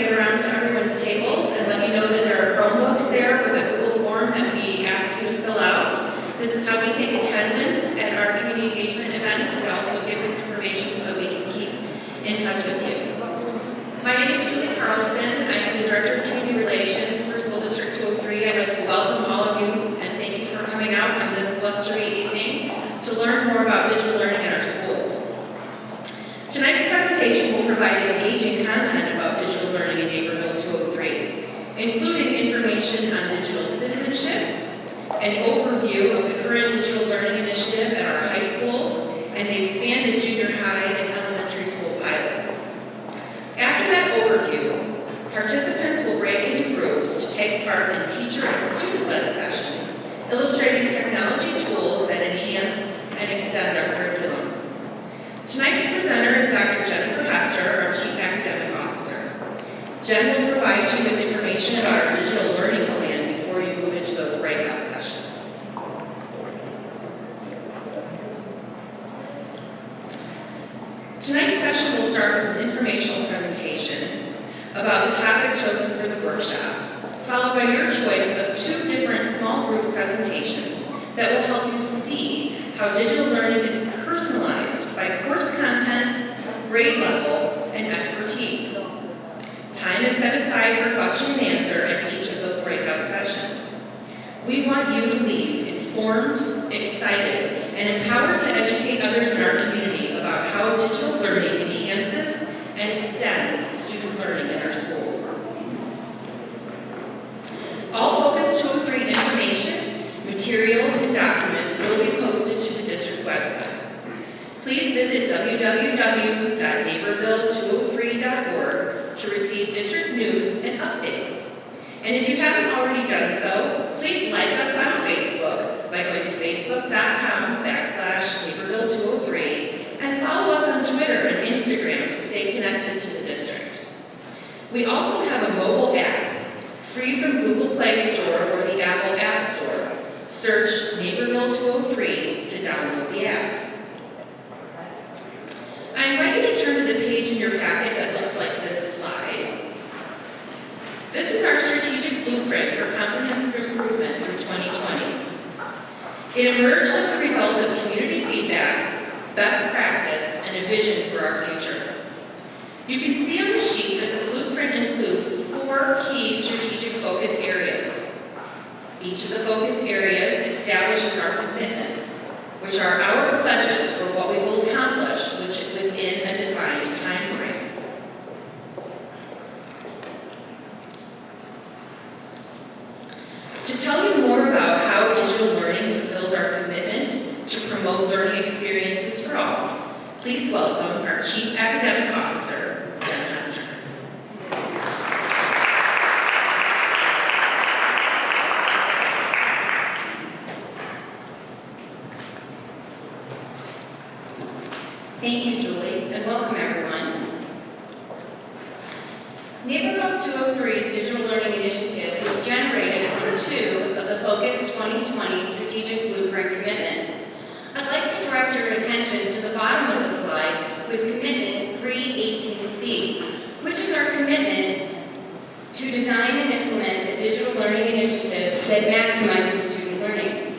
get around to everyone's tables and let you know that there are Chromebooks there with a Google form that we ask you to fill out. This is how we take attendance at our community engagement events. It also gives us information so that we can keep in touch with you. My name is Julie Carlson. I am the Director of Community Relations for School District 203. I'd like to welcome all of you and thank you for coming out on this blustery evening to learn more about digital learning in our schools. Tonight's presentation will provide engaging content about digital learning in Naperville 203, including information on digital citizenship, an overview of the current digital learning initiative at our high schools, and the expanded junior high and elementary school pilots. After that overview, participants will break into groups to take part in teacher and student-led sessions, illustrating technology tools that enhance and extend our curriculum. Tonight's presenter is Dr. Jennifer Hester, our Chief Academic Officer. Jen will provide you with information about our digital learning plan before you move into those breakout sessions. Tonight's session will start with an informational presentation about the topic chosen for the workshop, followed by your choice of 2 different small group presentations that will help you see how digital learning is personalized by course content, grade level, and expertise. Time is set aside for question and answer at each of those breakout sessions. We want you to leave informed, excited, and empowered to educate others in our community about how digital learning enhances and extends student learning in our schools. All Focus 203 information, materials, and documents will be posted to the district website. Please visit www.naperville203.org to receive district news and updates. And if you haven't already done so, please like us on Facebook by going to facebook.com/Naperville203 and follow us on Twitter and Instagram to stay connected to the district. We also have a mobile app, free from Google Play Store or the Apple App Store. Search Naperville 203 to download the app. I invite you to turn to the page in your packet that looks like this slide. This is our strategic blueprint for comprehensive improvement through 2020. It emerged as a result of community feedback, best practice, and a vision for our future. You can see on the sheet that the blueprint includes 4 key strategic focus areas. Each of the focus areas establishes our commitments, which are our pledges for what we will accomplish within a defined time frame. To tell you more about how digital learning fulfills our commitment to promote learning experiences for all, please welcome our Chief Academic Officer, Jen Hester. Thank you, Julie, and welcome everyone. Naperville 203's Digital Learning Initiative was generated from 2 of the Focus 2020 Strategic Blueprint commitments. I'd like to direct your attention to the bottom of the slide with Commitment 318C, which is our commitment to design and implement a digital learning initiative that maximizes student learning.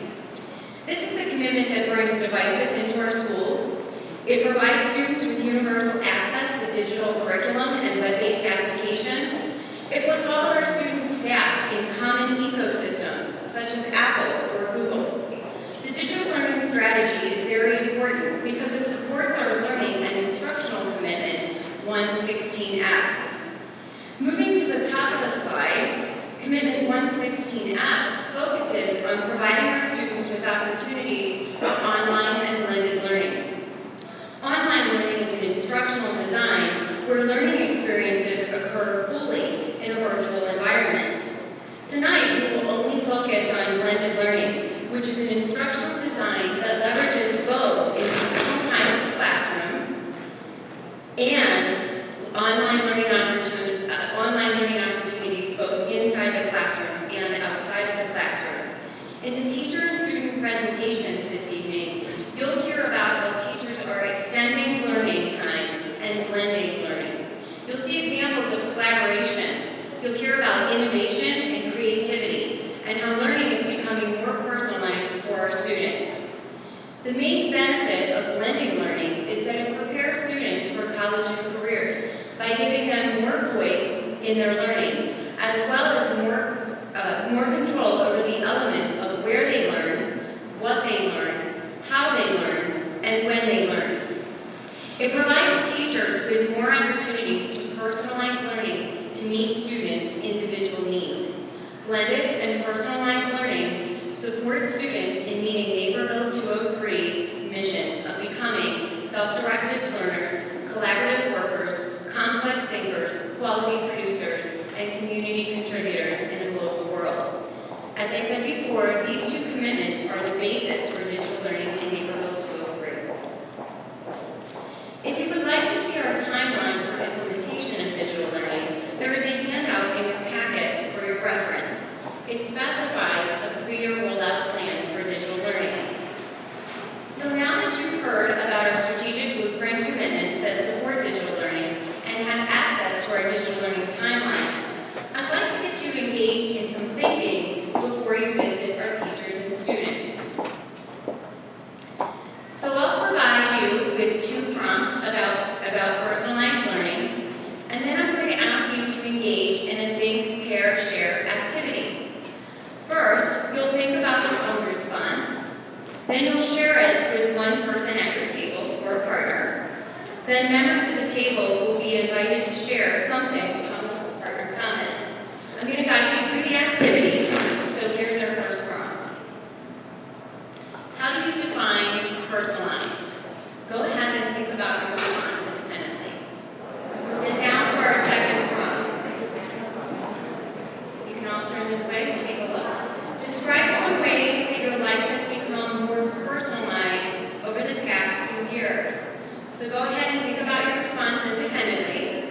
This is the commitment that brings devices into our schools. It provides students with universal access to digital curriculum and web-based applications. It puts all of our student staff in common ecosystems, such as Apple or Google. The digital learning strategy is very important because it supports our learning and instructional commitment 116F. Moving to the top of the slide, Commitment 116F focuses on providing our students with opportunities for online and blended learning. Online learning is an instructional design where learning experiences occur fully in a virtual environment. Tonight, we will only focus on blended learning, The main benefit of blended learning is that it prepares students for college and careers by giving them more voice in their learning, as well as more control over the elements of where they learn, what they learn, how they learn, and when they learn. It provides teachers with more opportunities to personalize learning to meet students' individual needs. Blended and personalized learning supports students in meeting Naperville 203's mission of becoming self-directed learners, collaborative workers, complex thinkers, quality producers, and community contributors in a global world. As I said before, these two commitments are the basis for digital learning in Naperville 203. If you would like to see our timeline for implementation of digital learning, there is a handout in your packet for your reference. It specifies a 3-year rollout plan for digital learning. So now that you've heard about our strategic blueprint commitments that support digital learning and have access to our digital learning timeline, I'd like to get you engaged in some thinking before you visit our teachers and students. So I'll provide you with 2 prompts about personalized learning, and then I'm going to ask you to engage in a think, pair, share activity. First, you'll think about your own response. Then you'll share it with one person at your table or a partner. Then members of the table will be invited to share something from the partner comments. I'm going to guide you through the activity, so here's our first prompt. How do you define personalized? Go ahead and think about your response independently. And now for our second prompt. You can all turn this way and take a look. Describe some ways that your life has become more personalized over the past few years. So go ahead and think about your response independently.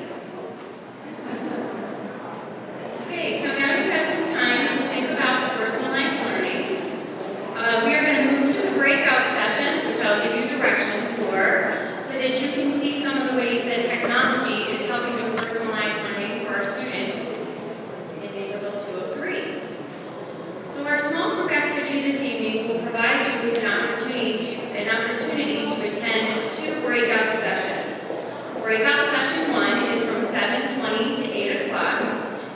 Okay, so now you've had some time to think about personalized learning. We are going to move to the breakout sessions, which I'll give you directions for, so that you can see some of the ways that technology is helping to personalize learning for our students in Naperville 203. So our small group activity this evening will provide you with an opportunity to attend 2 breakout sessions. Breakout session 1 is from 7:20 to 8 o'clock,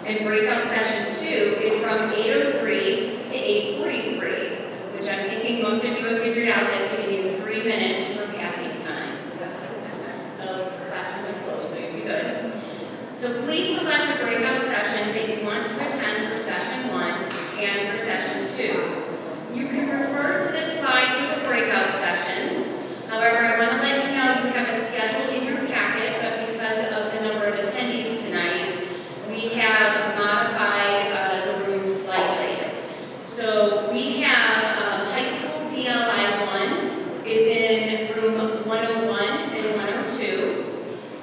and breakout session 2 is from 8:03 to 8:43, which I'm thinking most of you have figured out that's giving you 3 minutes for passing time. So classrooms are closed, so you'll be good. So please select a breakout session that you want to attend for session 1 and for session 2. You can refer to this slide for the breakout sessions. However, I want to let you know you have a schedule in your packet, but because of the number of attendees tonight, we have modified the room slightly. So we have high school DLI 1 is in room 101 and 102,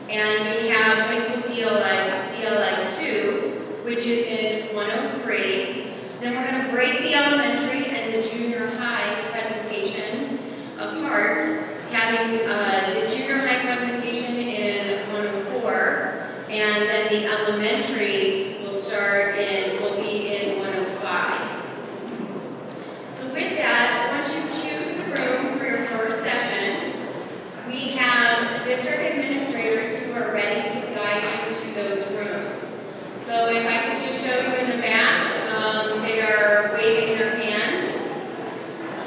and we have high school DLI 2, which is in 103. Then we're going to break the elementary and the junior high presentations apart, having the junior high presentation in 104, and then the elementary will be in 105. So with that, once you choose the room for your first session, we have district administrators who are ready to guide you to those rooms. So if I could just show you in the back, they are waving their hands.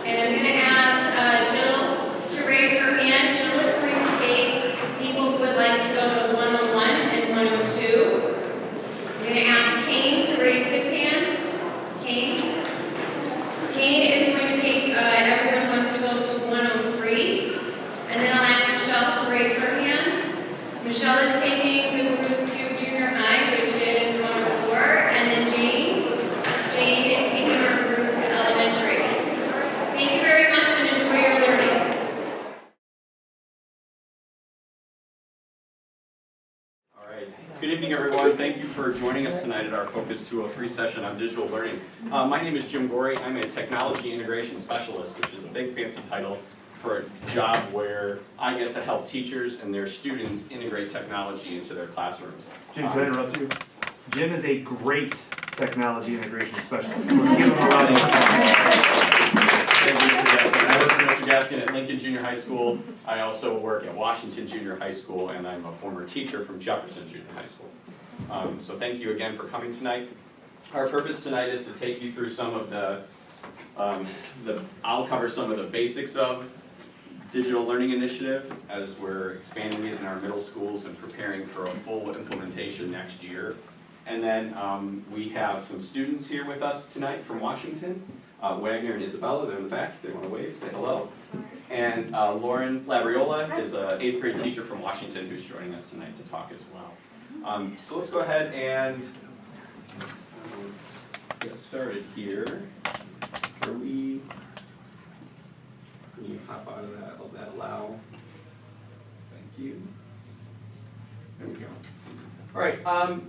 And I'm going to ask Jill to raise her hand. Jill is going to take people who would like to go to 101 and 102. I'm going to ask Kane to raise his hand. Kane. Kane is going to take everyone who wants to go to 103. And then I'll ask Michelle to raise her hand. Michelle is taking the group to junior high, which is 104. And then Jane is taking our group to elementary. Thank you very much and enjoy your learning. All right. Good evening, everyone. Thank you for joining us tonight at our Focus 203 session on digital learning. My name is Jim Gorey. I'm a technology integration specialist, which is a big fancy title for a job where I get to help teachers and their students integrate technology into their classrooms. Jim, can I interrupt you? Jim is a great technology integration specialist. Let's give him a round of applause. Thank you, suggestion. I work with you guys asking, at Lincoln Junior High School. I also work at Washington Junior High School, and I'm a former teacher from Jefferson Junior High School. So thank you again for coming tonight. Our purpose tonight is to take you through some of I'll cover some of the basics of Digital Learning Initiative as we're expanding it in our middle schools and preparing for a full implementation next year. And then we have some students here with us tonight from Washington. Wagner and Isabella, they're in the back. They want to wave, say hello. And Lauren Labriola is an 8th grade teacher from Washington who's joining us tonight to talk as well. So let's go ahead and get started here. Can you hop out of that? Will that allow? Thank you. There we go. All right.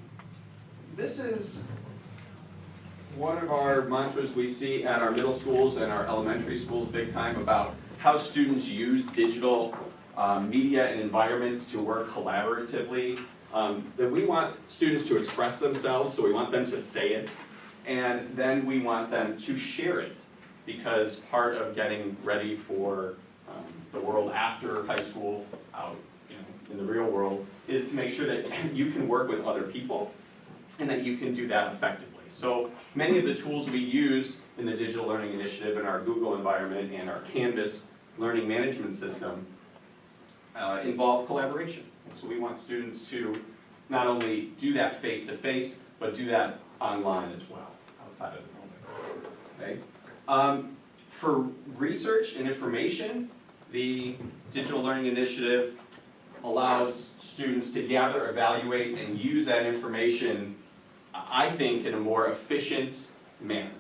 This is one of our mantras we see at our middle schools and our elementary schools big time about how students use digital media and environments to work collaboratively. That we want students to express themselves, so we want them to say it, and then we want them to share it, because part of getting ready for the world after high school, out in the real world, is to make sure that you can work with other people and that you can do that effectively. So many of the tools we use in the Digital Learning Initiative in our Google environment and our Canvas learning management system involve collaboration. And so we want students to not only do that face-to-face, but do that online as well, outside of the building. Okay? For research and information, the Digital Learning Initiative allows students to gather, evaluate, and use that information, I think, in a more efficient manner.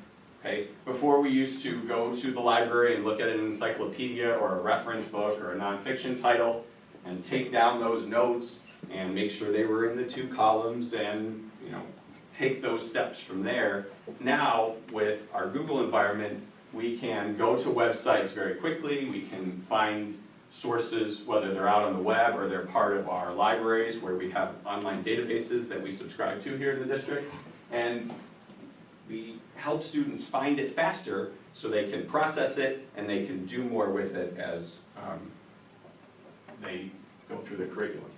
Okay? Before, we used to go to the library and look at an encyclopedia or a reference book or a nonfiction title and take down those notes and make sure they were in the 2 columns and take those steps from there. Now, with our Google environment, we can go to websites very quickly. We can find sources, whether they're out on the web or they're part of our libraries where we have online databases that we subscribe to here in the district. And we help students find it faster so they can process it and they can do more with it as they go through the curriculum.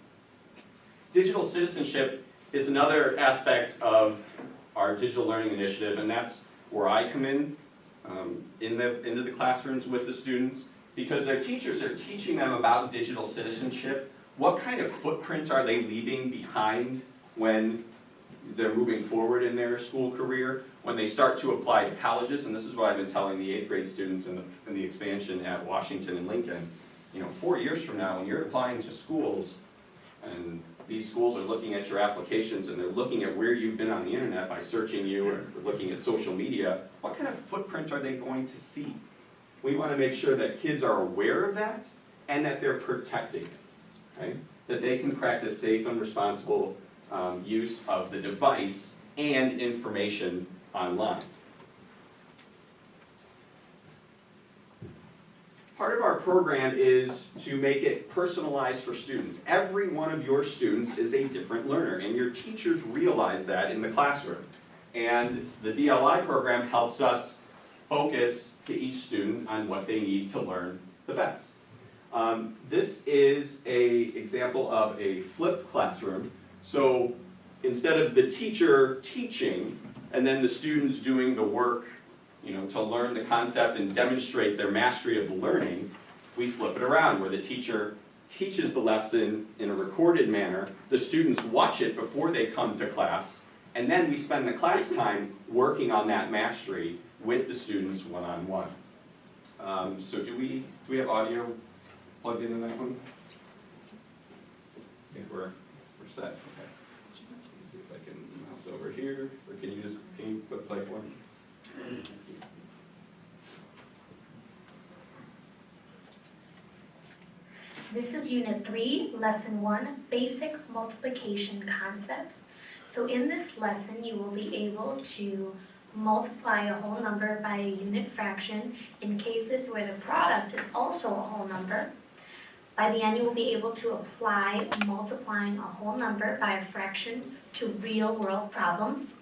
Digital citizenship is another aspect of our Digital Learning Initiative, and that's where I come in, into the classrooms with the students, because their teachers are teaching them about digital citizenship. What kind of footprint are they leaving behind when they're moving forward in their school career, when they start to apply to colleges? And this is what I've been telling the 8th grade students in the expansion at Washington and Lincoln. 4 years from now, when you're applying to schools, and these schools are looking at your applications and they're looking at where you've been on the internet by searching you or looking at social media, what kind of footprint are they going to see? We want to make sure that kids are aware of that and that they're protecting it, right? That they can practice safe and responsible use of the device and information online. Part of our program is to make it personalized for students. Every one of your students is a different learner, and your teachers realize that in the classroom. And the DLI program helps us focus to each student on what they need to learn the best. This is an example of a flipped classroom. So instead of the teacher teaching and then the students doing the work to learn the concept and demonstrate their mastery of the learning, we flip it around where the teacher teaches the lesson in a recorded manner, the students watch it before they come to class, and then we spend the class time working on that mastery with the students one-on-one. So do we have audio plugged into that one? I think we're set. Okay. Let's see if I can mouse over here, or can you put play for me? This is Unit 3, Lesson 1, Basic Multiplication Concepts. So in this lesson, you will be able to multiply a whole number by a unit fraction in cases where the product is also a whole number. By the end, you will be able to apply multiplying a whole number by a fraction to real-world problems.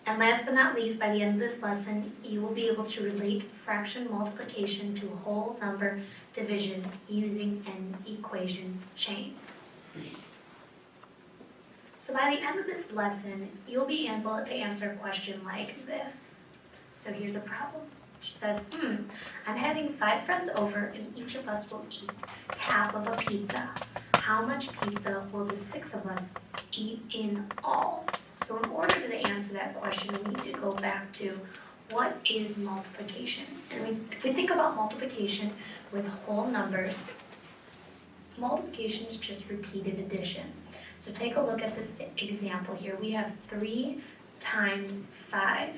And last but not least, by the end of this lesson, you will be able to relate fraction multiplication to whole number division using an equation chain. So by the end of this lesson, you'll be able to answer a question like this. So here's a problem. She says, I'm having 5 friends over and each of us will eat half of a pizza. How much pizza will the 6 of us eat in all? So in order to answer that question, we need to go back to what is multiplication? And if we think about multiplication with whole numbers, multiplication is just repeated addition. So take a look at this example here. We have 3 times 5.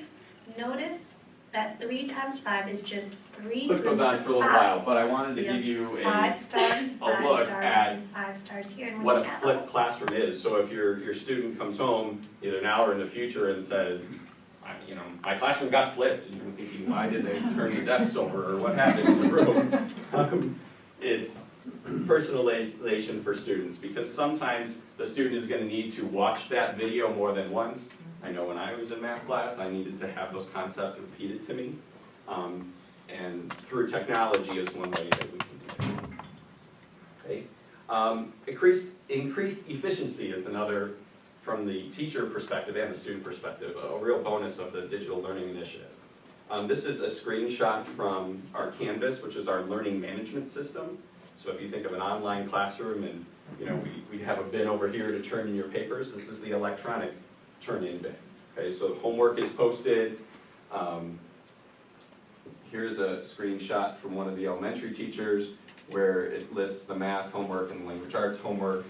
Notice that 3 times 5 is just 3 Clip goes groups on of for a little 5. while, but I wanted to give you 5 stars, 5 look stars, at and 5 stars here. And what when a you add flipped classroom is. So if your student comes home either now or in the future and says, my classroom got flipped, and you're thinking, why did they turn the desks over, or what happened in the room? It's personalization for students, because sometimes the student is going to need to watch that video more than once. I know when I was in math class, I needed to have those concepts repeated to me. And through technology is one way that we can do that. Okay. Increased efficiency is another, from the teacher perspective and the student perspective, a real bonus of the digital learning initiative. This is a screenshot from our Canvas, which is our learning management system. So if you think of an online classroom and we have a bin over here to turn in your papers, this is the electronic turn-in bin. Okay, so homework is posted. Here's a screenshot from one of the elementary teachers where it lists the math homework and language arts homework.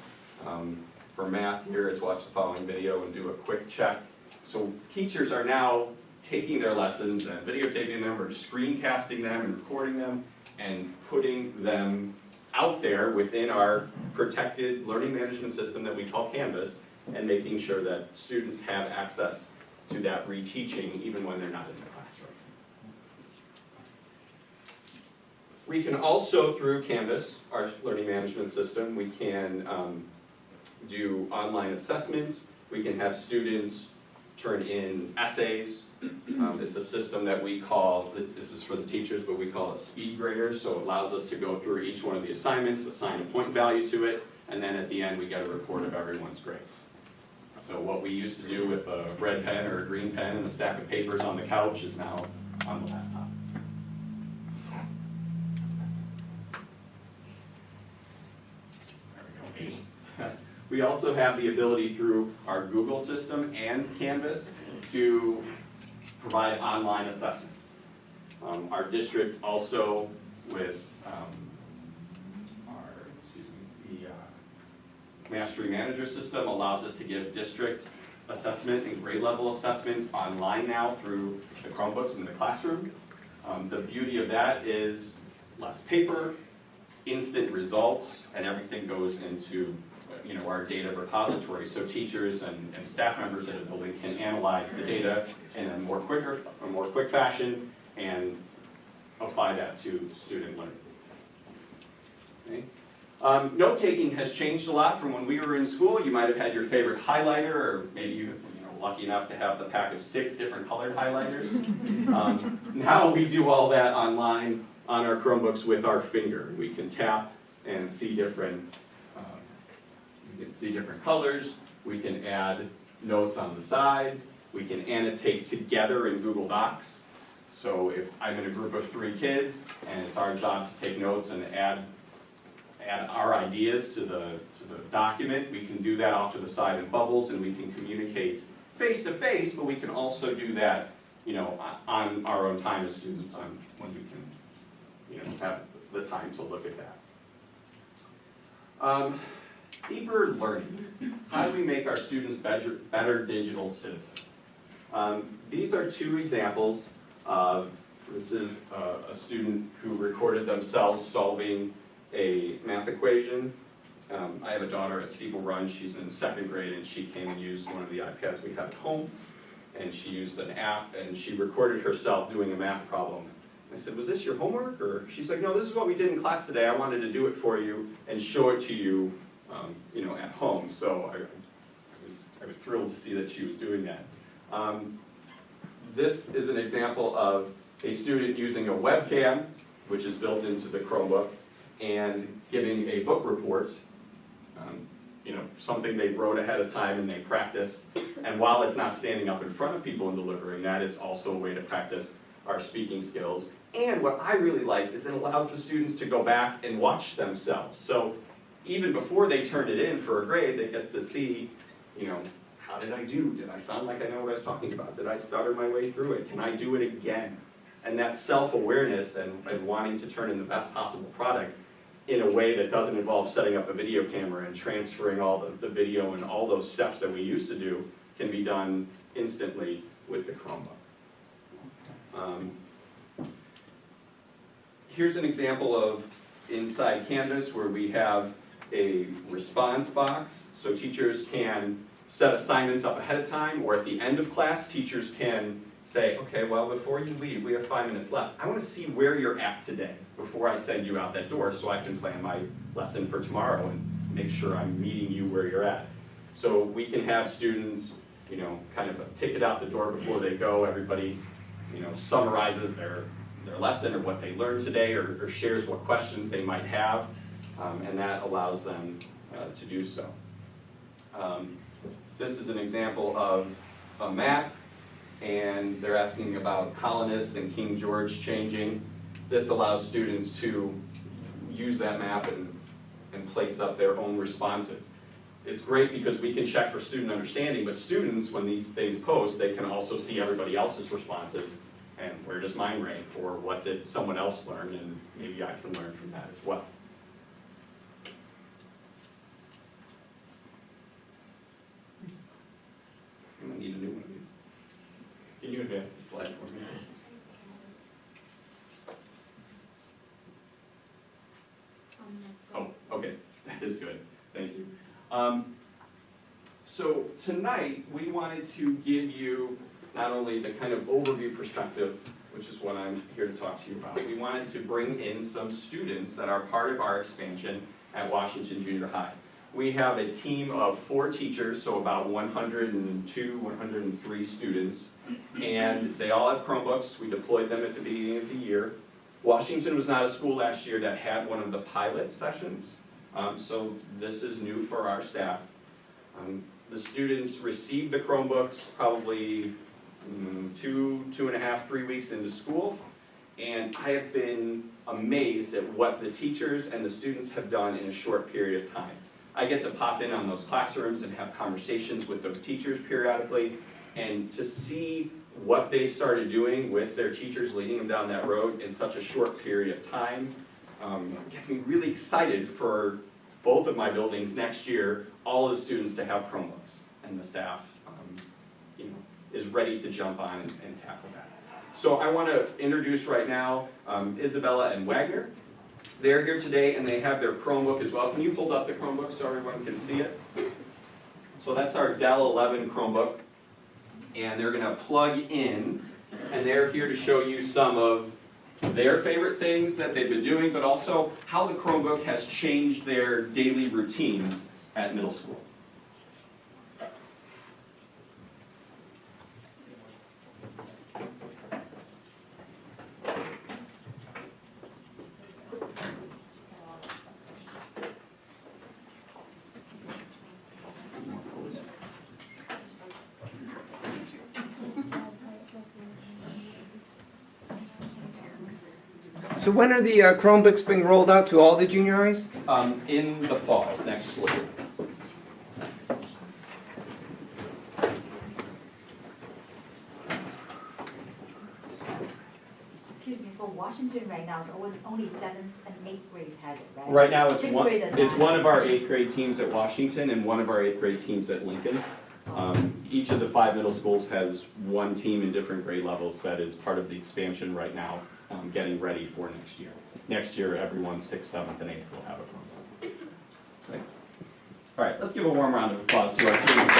For math here, it's watch the following video and do a quick check. So teachers are now taking their lessons and videotaping them or screencasting them and recording them and putting them out there within our protected learning management system that we call Canvas, and making sure that students have access to that reteaching even when they're not in the classroom. We can also, through Canvas, our learning management system, we can do online assessments. We can have students turn in essays. It's a system that we call, this is for the teachers, but we call it speed graders. So it allows us to go through each one of the assignments, assign a point value to it, and then at the end we get a report of everyone's grades. So what we used to do with a red pen or a green pen and a stack of papers on the couch is now on the laptop. There we go. We also have the ability through our Google system and Canvas to provide online assessments. Our district also with the Mastery Manager system allows us to give district assessment and grade level assessments online now through the Chromebooks in the classroom. The beauty of that is less paper, instant results, and everything goes into our data repository, so teachers and staff members at a building can analyze the data in a more quick fashion and apply that to student learning. Okay. Note-taking has changed a lot from when we were in school. You might have had your favorite highlighter, or maybe you were lucky enough to have the pack of 6 different colored highlighters. Now we do all that online on our Chromebooks with our finger. We can tap and see different colors. We can add notes on the side. We can annotate together in Google Docs. So if I'm in a group of 3 kids and it's our job to take notes and add our ideas to the document, we can do that off to the side in bubbles, and we can communicate face to face, but we can also do that on our own time as students when we can have the time to look at that. Deeper learning. How do we make our students better digital citizens? These are 2 examples. This is a student who recorded themselves solving a math equation. I have a daughter at Steeple Run. She's in 2nd grade, and she came and used one of the iPads we have at home. And she used an app, and she recorded herself doing a math problem. I said, was this your homework? Or she's like, no, this is what we did in class today. I wanted to do it for you and show it to you, at home. So I was thrilled to see that she was doing that. this is an example of a student using a webcam, which is built into the Chromebook, and giving a book report, something they wrote ahead of time and they practiced. And while it's not standing up in front of people and delivering that, it's also a way to practice our speaking skills. And what I really like is it allows the students to go back and watch themselves. So even before they turn it in for a grade, they get to see, how did I do? Did I sound like I know what I was talking about? Did I stutter my way through it? Can I do it again? And that self-awareness and wanting to turn in the best possible product in a way that doesn't involve setting up a video camera and transferring all the video and all those steps that we used to do can be done instantly with the Chromebook. Here's an example of inside Canvas where we have a response box, so teachers can set assignments up ahead of time, or at the end of class, teachers can say, okay, well, before you leave, we have 5 minutes left. I want to see where you're at today before I send you out that door so I can plan my lesson for tomorrow and make sure I'm meeting you where you're at. So we can have students, kind of a ticket out the door before they go. Everybody, summarizes their lesson or what they learned today, or shares what questions they might have, and that allows them to do so. This is an example of a map, and they're asking about colonists and King George changing. This allows students to use that map and place up their own responses. It's great because we can check for student understanding, but students, when these things post, they can also see everybody else's responses and where does mine rank, or what did someone else learn, and maybe I can learn from that as well. I'm gonna need a new one of these. Can you advance the slide for me? Oh, okay, that is good, thank you. So tonight, we wanted to give you not only the kind of overview perspective, which is what I'm here to talk to you about, we wanted to bring in some students that are part of our expansion at Washington Junior High. We have a team of 4 teachers, so about 102, 103 students, and they all have Chromebooks. We deployed them at the beginning of the year. Washington was not a school last year that had one of the pilot sessions, so this is new for our staff. The students received the Chromebooks probably 2.5, 3 weeks into school, and I have been amazed at what the teachers and the students have done in a short period of time. I get to pop in on those classrooms and have conversations with those teachers periodically, and to see what they started doing with their teachers leading them down that road in such a short period of time gets me really excited for both of my buildings next year, all of the students to have Chromebooks, and the staff is ready to jump on and tackle that. So I want to introduce right now Isabella and Wagner. They're here today and they have their Chromebook as well. Can you hold up the Chromebook so everyone can see it? So that's our Dell 11 Chromebook, and they're going to plug in, and they're here to show you some of their favorite things that they've been doing, but also how the Chromebook has changed their daily routines at middle school. So when are the Chromebooks being rolled out to all the junior highs? In the fall, next school year. Excuse me, for Washington right now, so only 7th and 8th grade has it, right? Right now, it's Sixth one, grade does it's not. one of our 8th grade teams at Washington and one of our 8th grade teams at Lincoln. Each of the 5 middle schools has one team in different grade levels that is part of the expansion right now, getting ready for next year. Next year, everyone 6th, 7th, and 8th will have a Chromebook. Okay. All right, let's give a warm round of applause to our students.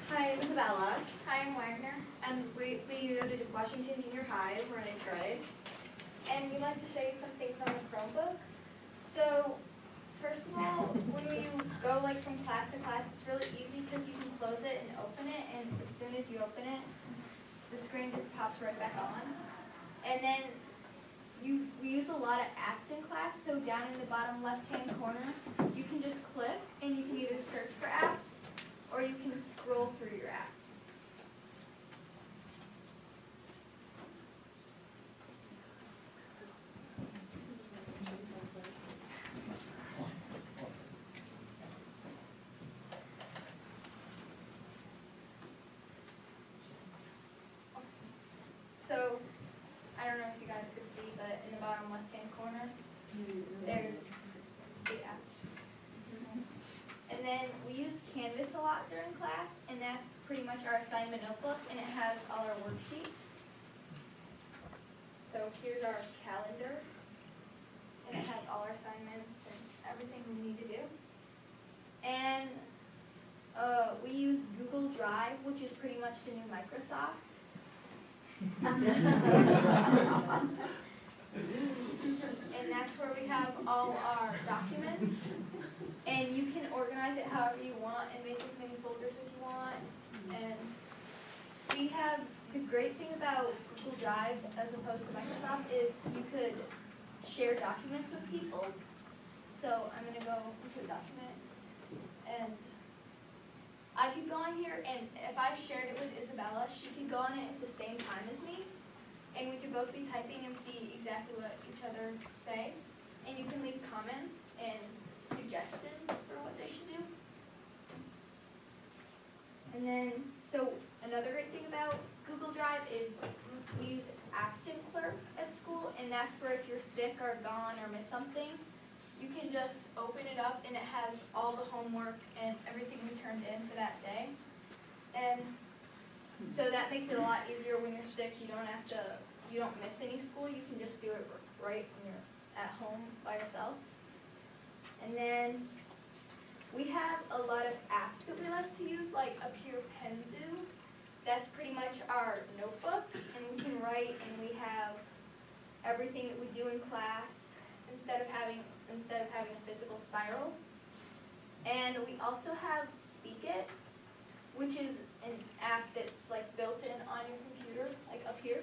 Hi, I'm Isabella. Hi, I'm Wagner. And we go to Washington Junior High. We're in 8th grade. And we'd like to show you some things on the Chromebook. So, first of all, when you go from class to class, it's really easy because you can close it and open it, and as soon as you open it, the screen just pops right back on. And then we use a lot of apps in class, so down in the bottom left-hand corner, you can just click and you can either search for apps or you can scroll through your apps. So, I don't know if you guys could see, but in the bottom left-hand corner, there's the app. And then we use Canvas a lot during class, and that's pretty much our assignment notebook, and it has all our worksheets. So here's our calendar, and it has all our assignments and everything we need to do. And we use Google Drive, which is pretty much the new Microsoft. And that's where we have all our documents, and you can organize it however you want and make as many folders as you want. And we have, the great thing about Google Drive as opposed to Microsoft is you could share documents with people. So I'm going to go into a document, and I could go on here, and if I shared it with Isabella, she could go on it at the same time as me, and we could both be typing and see exactly what each other say. And you can leave comments and suggestions for what they should do. And then, so another great thing about Google Drive is we use Absent Clerk at school, and that's where if you're sick or gone or miss something, you can just open it up and it has all the homework and everything we turned in for that day. And so that makes it a lot easier when you're sick. You don't miss any school. You can just do it right when you're at home by yourself. And then we have a lot of apps that we like to use, like Up Here Penzu. That's pretty much our notebook, and we can write, and we have everything that we do in class instead of having a physical spiral. And we also have Speak It, which is an app that's like built in on your computer, like up here.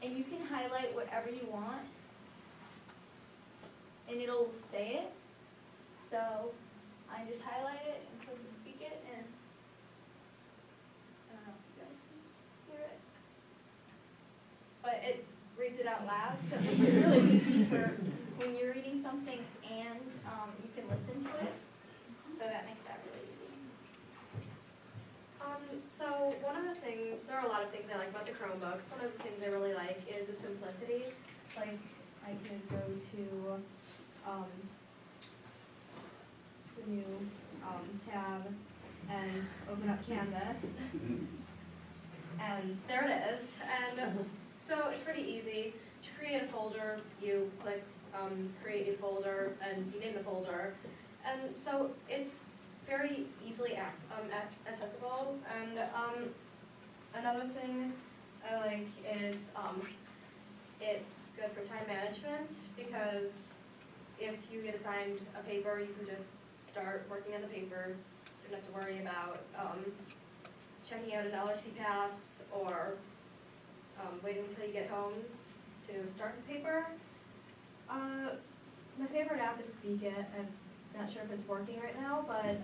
And you can highlight whatever you want, and it'll say it. So I just highlight it and click the Speak It, and I don't know if you guys can hear it, but it reads it out loud, so it makes it really easy for when you're reading something and you can listen to it. So that makes that really easy. So one of the things, there are a lot of things I like about the Chromebooks. One of the things I really like is the simplicity. Like I can go to just a new tab and open up Canvas, and there it is. And so it's pretty easy to create a folder. You click create a folder, and you name the folder, and so it's very easily accessible. And another thing I like is it's good for time management, because if you get assigned a paper, you can just start working on the paper. You don't have to worry about checking out an LRC pass or waiting until you get home to start the paper. My favorite app is Speak It. I'm not sure if it's working right now, but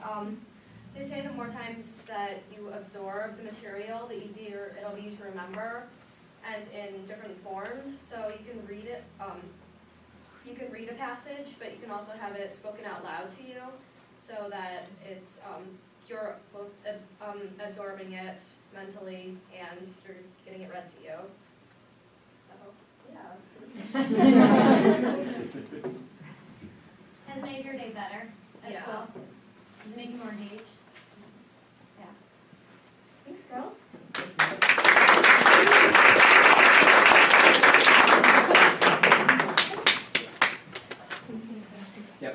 they say the more times that you absorb the material, the easier it'll be to remember, and in different forms. So you can read it, you can read a passage, but you can also have it spoken out loud to you, so that it's you're both absorbing it mentally and you're getting it read to you. So yeah. Has made your day better as Yeah. well. Does it make you more engaged? Yeah. Thanks, girls. Yep.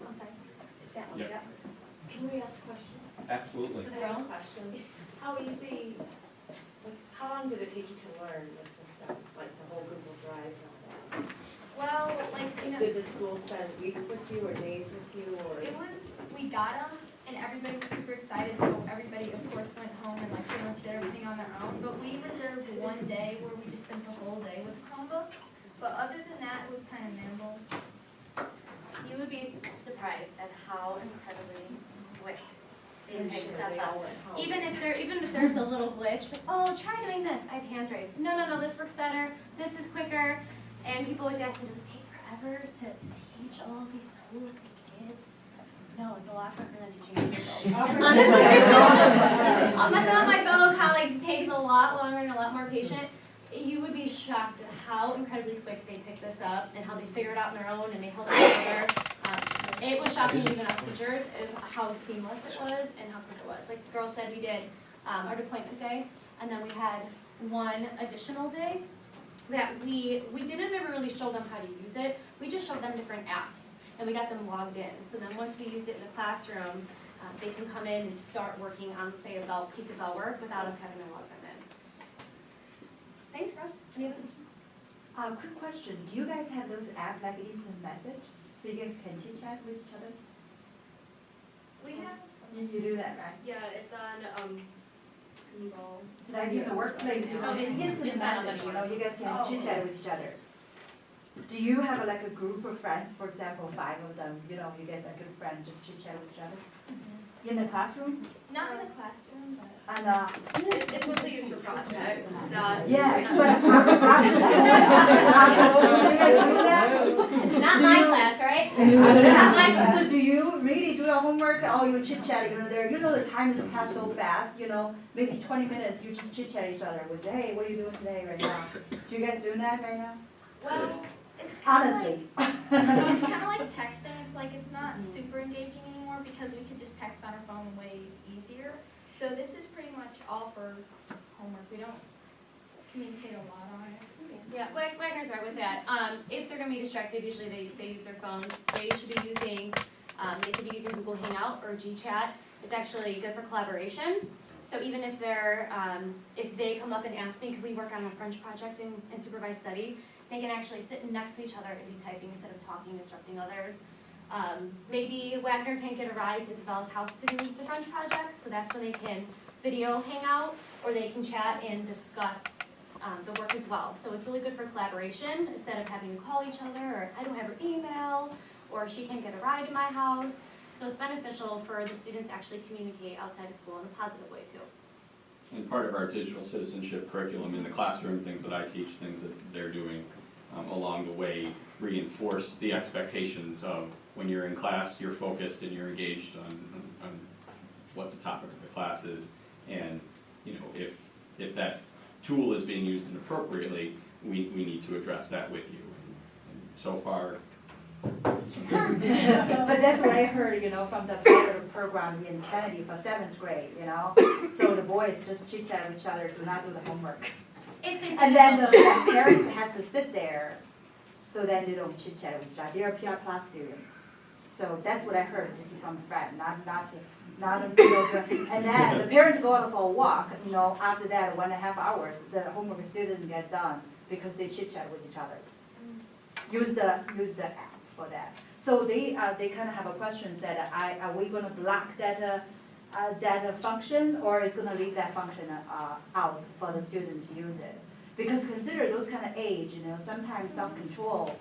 I'm sorry. Yeah. Yeah. Can we ask a question? Absolutely. I have a question. How easy, like, how long did it take you to learn the system, like the whole Google Drive and all Well, like, that? Did the school spend weeks with you or days with you or? it was, we got them and everybody was super excited, so everybody of course went home and like pretty much did everything on their own. But we reserved one day where we just spent the whole day with Chromebooks. But other than that, it was kind of minimal. You would be surprised at how incredibly quick they pick stuff up. Even if there's a little glitch, like, oh, try doing this. I have hands raised. No, this works better. This is quicker. And people always ask me, does it take forever to teach all of these tools to kids? No, it's a lot quicker than teaching adults. Honestly, some of my fellow colleagues, it takes a lot longer and a lot more patient. You would be shocked at how incredibly quick they pick this up and how they figure it out on their own and they help each other. It was shocking even us teachers of how seamless it was and how quick it was. Like the girl said, we did our deployment day, and then we had one additional day that we didn't ever really show them how to use it. We just showed them different apps, and we got them logged in. So then once we used it in the classroom, they can come in and start working on, say, a piece of bell work without us having to log them in. Thanks, Russ. Any other? Quick question, do you guys have those apps like instant message? So you guys can chit chat with each other? We have, You do that, right? Yeah, it's on Google. It's like in the workplace, you know, it's instant message, you know, you guys can chit chat with each other. Do you have like a group of friends, for example, 5 of them, you know, you guys are good friends, just chit chat with each other? In the classroom? not in the classroom, but. And, It's mostly used for projects, not. yeah, but after school, you guys do that? Not my class, right? Not my class. So do you really do your homework, or you chit chat, you know, there, you know the time has passed so fast, you know, maybe 20 minutes, you just chit chat each other with, hey, what are you doing today right now? Do you guys doing that right now? Well, it's kind of like, Honestly. it's kind of like texting. It's like it's not super engaging anymore because we could just text on our phone way easier. So this is pretty much all for homework. We don't communicate a lot on it. Yeah, Wagner's right with that. If they're going to be distracted, usually they use their phone. They should be using, Google Hangout or GChat. It's actually good for collaboration. So even if if they come up and ask me, could we work on a French project in supervised study, they can actually sit next to each other and be typing instead of talking, disrupting others. Maybe Wagner can't get a ride to Isabel's house to do the French project, so that's when they can video hang out, or they can chat and discuss the work as well. So it's really good for collaboration instead of having to call each other, or I don't have her email, or she can't get a ride to my house. So it's beneficial for the students to actually communicate outside of school in a positive way too. And part of our digital citizenship curriculum in the classroom, things that I teach, things that they're doing along the way, reinforce the expectations of when you're in class, you're focused and you're engaged on what the topic of the class is. And you know, if that tool is being used inappropriately, we need to address that with you. And so far, But that's what I heard, you know, from the pilot program in Kennedy for 7th grade, you know. So the boys just chit chat with each other, do not do the homework. And then the parents have to sit there, so then they don't chit chat with each other. They're a PR plus student. So that's what I heard, just from a friend, not a children. And then the parents go out for a walk, you know, after that 1.5 hours, the homework still doesn't get done because they chit chat with each other. Use the app for that. So they kind of have a question that are we going to block that function, or is going to leave that function out for the student to use it? Because consider those kind of age, you know, sometimes self-control.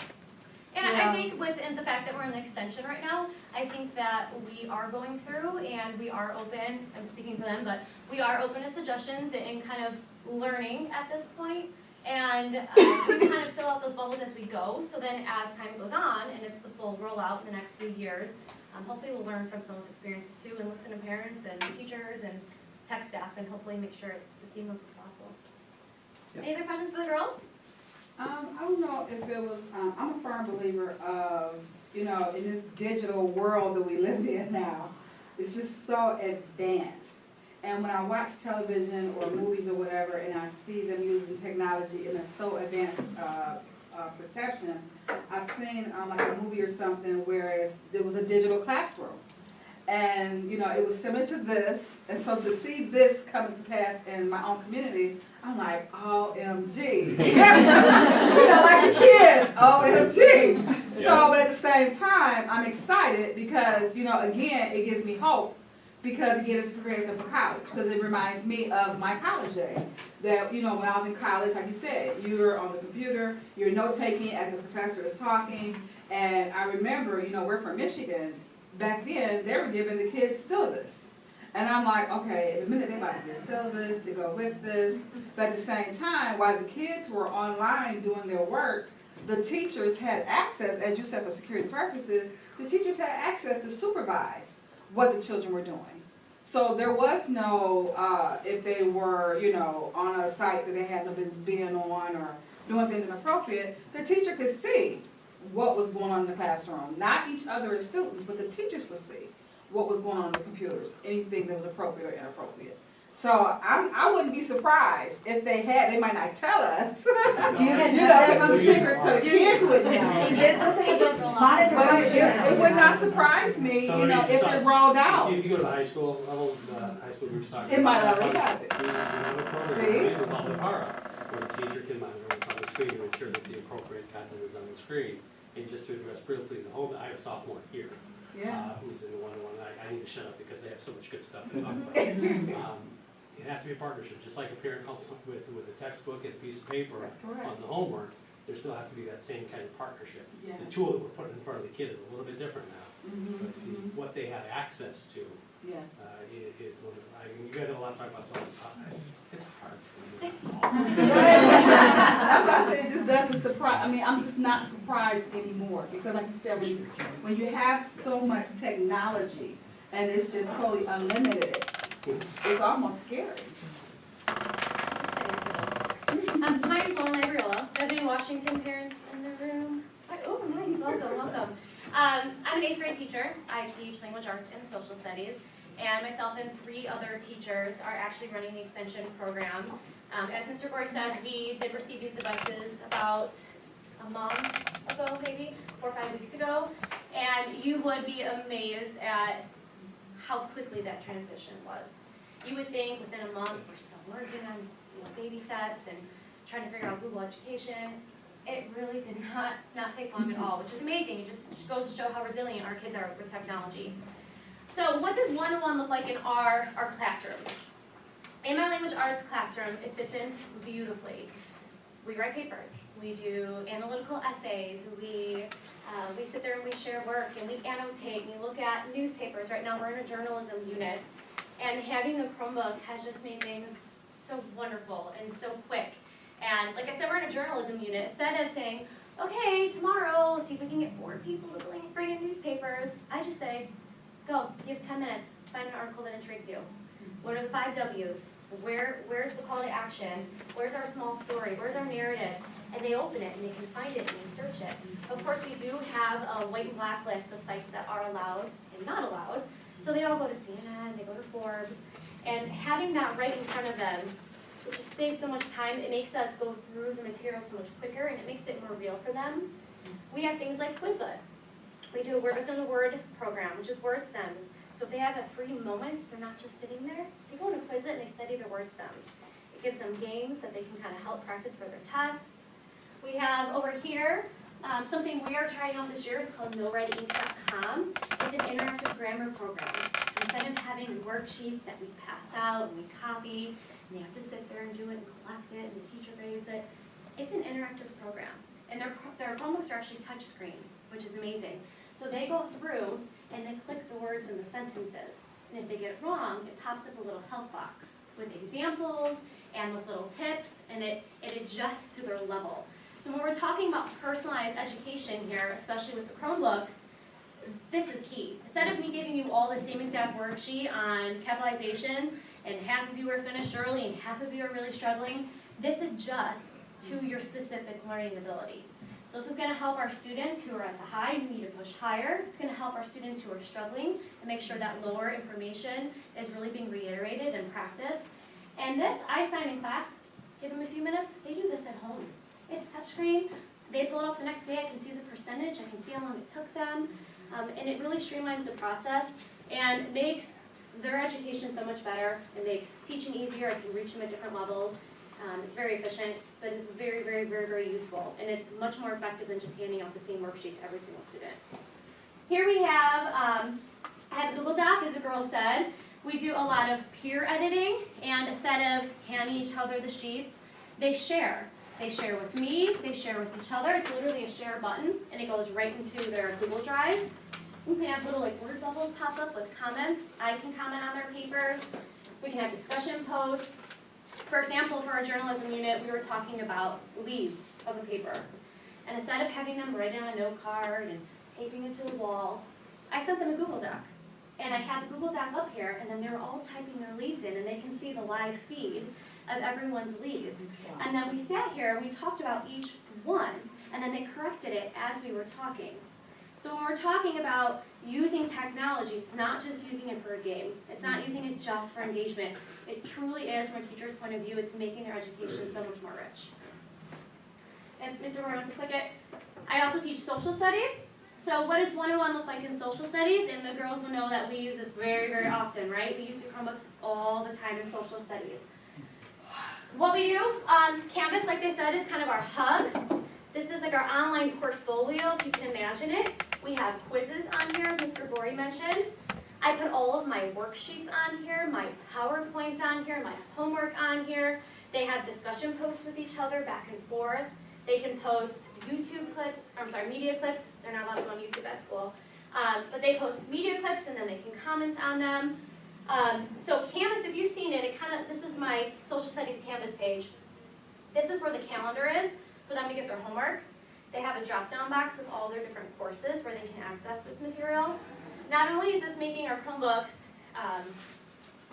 And I think within the fact that we're in the extension right now, I think that we are going through and we are open, I'm speaking for them, but we are open to suggestions and kind of learning at this point. And we kind of fill out those bubbles as we go, so then as time goes on and it's the full rollout in the next few years, hopefully we'll learn from someone's experiences too and listen to parents and teachers and tech staff and hopefully make sure it's as seamless as possible. Yep. Any other questions for the girls? I don't know if it was, I'm a firm believer of, you know, in this digital world that we live in now, it's just so advanced. And when I watch television or movies or whatever, and I see them using technology in a so advanced perception, I've seen like a movie or something where there was a digital classroom. And, you know, it was similar to this. And so to see this coming to pass in my own community, I'm like, OMG. You know, like the kids, OMG. So, but at the same time, I'm excited because, you know, again, it gives me hope because again, it's prepares them for college, because it reminds me of my college days. That, you know, when I was in college, like you said, you're on the computer, you're note-taking as the professor is talking, and I remember, you know, we're from Michigan, back then, they were giving the kids syllabus. And I'm like, okay, in a minute they're about to get syllabus to go with this, but at the same time, while the kids were online doing their work, the teachers had access, as you said, for security purposes, the teachers had access to supervise what the children were doing. So there was no, if they were, you know, on a site that they had no business being on or doing things inappropriate, the teacher could see what was going on in the classroom. Not each other as students, but the teachers would see what was going on in the computers, anything that was appropriate or inappropriate. So I wouldn't be surprised if they might not tell us. You guys You know know, that it's a secret so the kids would know. But it would not surprise me, you know, if it rolled out. If you go to the high school level, high school groups talking. It might already have it. We have a program, See? it's called the PARA, where the teacher can monitor what's on the screen to ensure that the appropriate content is on the screen. And just to address briefly the home, I have a sophomore here. Yeah. Who's in the one-on-one, I need to shut up because they have so much good stuff to talk about. It has to be a partnership, just like a parent helps with a textbook and a piece of paper That's correct. on the homework, there still has to be that same kind of partnership. Yes. The tool that we're putting in front of the kid is a little bit different now, but Mhm. what they have access to Yes. is limited. I mean, you guys have a lot to talk about, so it's hard for me. That's why I said it just doesn't surprise, I mean, I'm just not surprised anymore, because like you said, when you have so much technology and it's just totally unlimited, it's almost scary. So my name's Lauren Labriola. Do I have any Washington parents in the room? Oh, nice, welcome, welcome. I'm an 8th grade teacher. I teach language arts and social studies. And myself and 3 other teachers are actually running the extension program. As Mr. Gore said, we did receive these devices about a month ago, maybe 4 or 5 weeks ago. And you would be amazed at how quickly that transition was. You would think within a month we're still working on baby steps and trying to figure out Google Education. It really did not take long at all, which is amazing. It just goes to show how resilient our kids are with technology. So what does one-on-one look like in our classrooms? In my language arts classroom, it fits in beautifully. We write papers, we do analytical essays, we sit there and we share work and we annotate and we look at newspapers. Right now we're in a journalism unit, and having a Chromebook has just made things so wonderful and so quick. And like I said, we're in a journalism unit. Instead of saying, okay, tomorrow, let's see if we can get 4 people to bring in newspapers, I just say, go, you have 10 minutes, find an article that intrigues you. What are the 5 W's? Where's the call to action? Where's our small story? Where's our narrative? And they open it and they can find it and they search it. Of course, we do have a white and black list of sites that are allowed and not allowed. So they all go to CNN, they go to Forbes, and having that right in front of them, it just saves so much time. It makes us go through the material so much quicker, and it makes it more real for them. We have things like Quizlet. We do a word within a word program, which is word stems. So if they have a free moment, they're not just sitting there, they go to Quizlet and they study their word stems. It gives them games that they can kind of help practice for their tests. We have over here, something we are trying out this year. It's called NoWritingInc.com. It's an interactive grammar program. So instead of having worksheets that we pass out and we copy, and they have to sit there and do it and collect it, and the teacher grades it, it's an interactive program. And their Chromebooks are actually touchscreen, which is amazing. So they go through and they click the words in the sentences. And if they get it wrong, it pops up a little help box with examples and with little tips, and it adjusts to their level. So when we're talking about personalized education here, especially with the Chromebooks, this is key. Instead of me giving you all the same exact worksheet on capitalization, and half of you are finished early and half of you are really struggling, this adjusts to your specific learning ability. So this is going to help our students who are at the high and need to push higher. It's going to help our students who are struggling and make sure that lower information is really being reiterated and practiced. And this, I sign in class, give them a few minutes, they do this at home. It's touchscreen. They pull it up the next day. I can see the percentage. I can see how long it took them. And it really streamlines the process and makes their education so much better. It makes teaching easier. I can reach them at different levels. It's very efficient, but it's very, very, very, very useful. And it's much more effective than just handing out the same worksheet to every single student. Here we have, I have a Google Doc, as the girl said. We do a lot of peer editing, and instead of handing each other the sheets, they share. They share with me, they share with each other. It's literally a share button, and it goes right into their Google Drive. We can have little word bubbles pop up with comments. I can comment on their papers. We can have discussion posts. For example, for our journalism unit, we were talking about leads of a paper. And instead of having them write it on a note card and taping it to the wall, I sent them a Google Doc. And I had the Google Doc up here, and then they were all typing their leads in, and they can see the live feed of everyone's leads. And then we sat here, and we talked about each one, and then they corrected it as we were talking. So when we're talking about using technology, it's not just using it for a game. It's not using it just for engagement. It truly is, from a teacher's point of view, it's making their education so much more rich. And Mr. Moore wants to click it. I also teach social studies. So what does 101 look like in social studies? And the girls will know that we use this very, very often, right? We use the Chromebooks all the time in social studies. What we do, Canvas, like they said, is kind of our hub. This is like our online portfolio, if you can imagine it. We have quizzes on here, as Mr. Gorey mentioned. I put all of my worksheets on here, my PowerPoints on here, my homework on here. They have discussion posts with each other back and forth. They can post YouTube clips, media clips. They're not allowed to go on YouTube at school. But they post media clips and then they can comment on them. So Canvas, if you've seen it, this is my social studies Canvas page. This is where the calendar is for them to get their homework. They have a drop-down box with all their different courses where they can access this material. Not only is this making our Chromebooks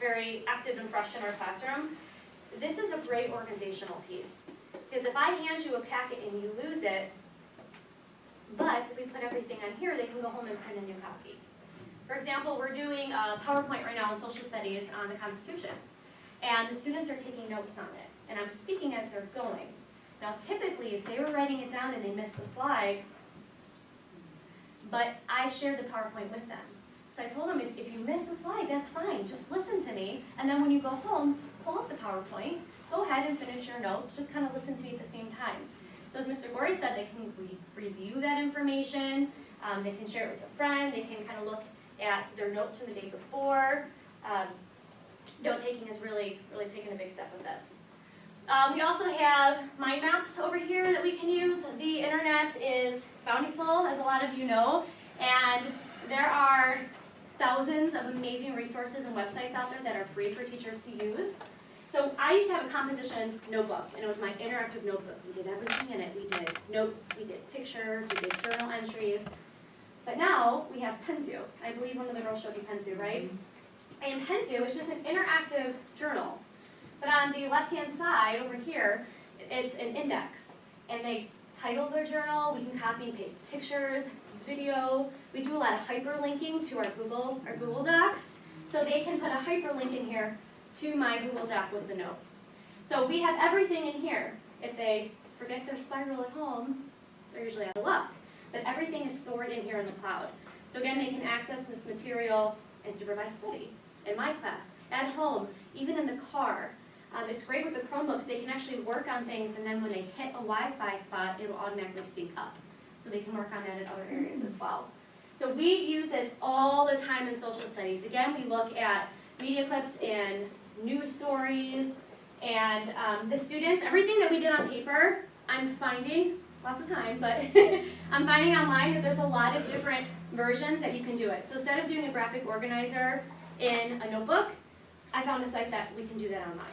very active and fresh in our classroom, this is a great organizational piece. Because if I hand you a packet and you lose it, but if we put everything on here, they can go home and print a new copy. For example, we're doing a PowerPoint right now in social studies on the Constitution. And the students are taking notes on it. And I'm speaking as they're going. Now typically, if they were writing it down and they missed the slide, but I shared the PowerPoint with them. So I told them, if you miss a slide, that's fine. Just listen to me. And then when you go home, pull up the PowerPoint, go ahead and finish your notes. Just kind of listen to me at the same time. So as Mr. Gorey said, they can review that information. They can share it with a friend. They can kind of look at their notes from the day before. Note taking is really taking a big step with this. We also have mind maps over here that we can use. The internet is bountiful, as a lot of you know, and there are thousands of amazing resources and websites out there that are free for teachers to use. So I used to have a composition notebook, and it was my interactive notebook. We did everything in it. We did notes, we did pictures, we did journal entries. But now we have Pensu. I believe one of the girls showed you Pensu, right? And Pensu is just an interactive journal. But on the left-hand side over here, it's an index. And they title their journal. We can copy and paste pictures, video. We do a lot of hyperlinking to our Google Docs. So they can put a hyperlink in here to my Google Doc with the notes. So we have everything in here. If they forget their spiral at home, they're usually out of luck. But everything is stored in here in the cloud. So again, they can access this material in supervised study, in my class, at home, even in the car. It's great with the Chromebooks. They can actually work on things, and then when they hit a Wi-Fi spot, it will automatically speak up. So they can work on that in other areas as well. So we use this all the time in social studies. Again, we look at media clips and news stories, and the students, everything that we did on paper, I'm finding, lots of time, but I'm finding online that there's a lot of different versions that you can do it. So instead of doing a graphic organizer in a notebook, I found a site that we can do that online.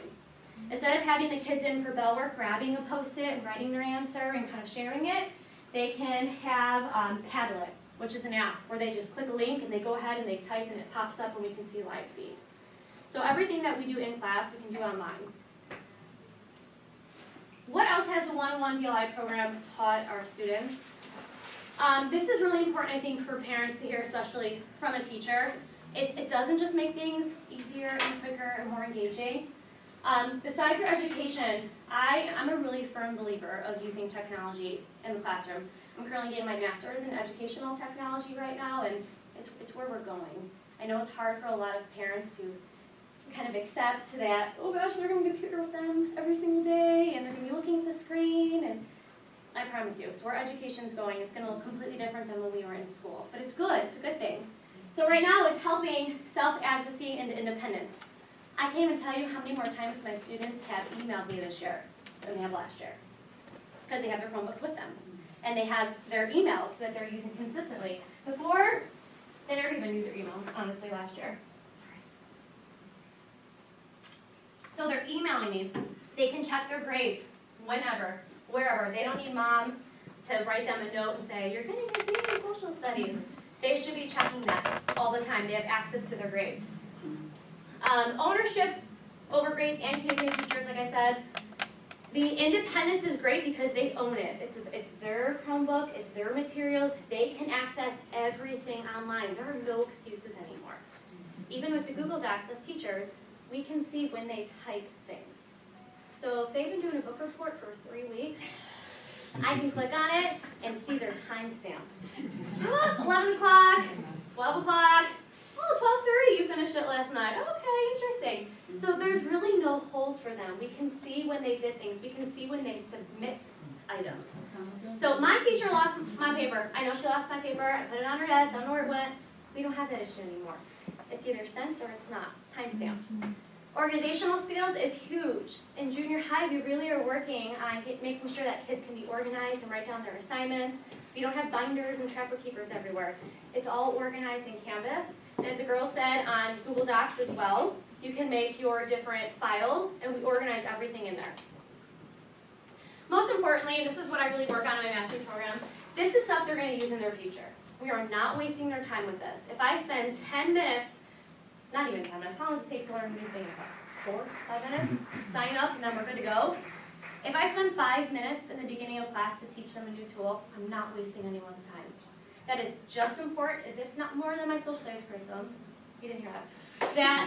Instead of having the kids in for bell work, grabbing a Post-it and writing their answer and kind of sharing it, they can have Padlet, which is an app where they just click a link and they go ahead and they type and it pops up and we can see live feed. So everything that we do in class, we can do online. What else has the 101 DLI program taught our students? This is really important, I think, for parents to hear, especially from a teacher. It doesn't just make things easier and quicker and more engaging. Besides our education, I'm a really firm believer of using technology in the classroom. I'm currently getting my master's in educational technology right now, and it's where we're going. I know it's hard for a lot of parents who kind of accept that, oh gosh, they're going to computer with them every single day, and they're going to be looking at the screen, and I promise you, it's where education's going. It's going to look completely different than when we were in school. But it's good. It's a good thing. So right now it's helping self-advocacy and independence. I can't even tell you how many more times my students have emailed me this year than they have last year, because they have their Chromebooks with them. And they have their emails that they're using consistently. Before, they never even knew their emails, honestly, last year. So they're emailing me. They can check their grades whenever, wherever. They don't need mom to write them a note and say, you're getting a D in social studies. They should be checking that all the time. They have access to their grades. Ownership over grades and communicating teachers, like I said. The independence is great because they own it. It's their Chromebook, it's their materials. They can access everything online. There are no excuses anymore. Even with the Google Docs, as teachers, we can see when they type things. So if they've been doing a book report for 3 weeks, I can click on it and see their timestamps. Oh, 11 o'clock, 12 o'clock, oh, 12:30, you finished it last night. Okay, interesting. So there's really no holes for them. We can see when they did things. We can see when they submit items. So my teacher lost my paper. I know she lost my paper. I put it on her desk. I don't know where it went. We don't have that issue anymore. It's either sent or it's not. It's time-stamped. Organizational skills is huge. In junior high, we really are working on making sure that kids can be organized and write down their assignments. We don't have binders and trapper keepers everywhere. It's all organized in Canvas. And as the girl said, on Google Docs as well, you can make your different files, and we organize everything in there. Most importantly, this is what I really work on in my master's program, this is stuff they're going to use in their future. We are not wasting their time with this. If I spend 10 minutes, not even 10 minutes, how long does it take to learn a new thing in class? 4, 5 minutes? Sign up, and then we're good to go. If I spend 5 minutes in the beginning of class to teach them a new tool, I'm not wasting anyone's time. That is just as important, as if not more than my social studies curriculum. You didn't hear that. That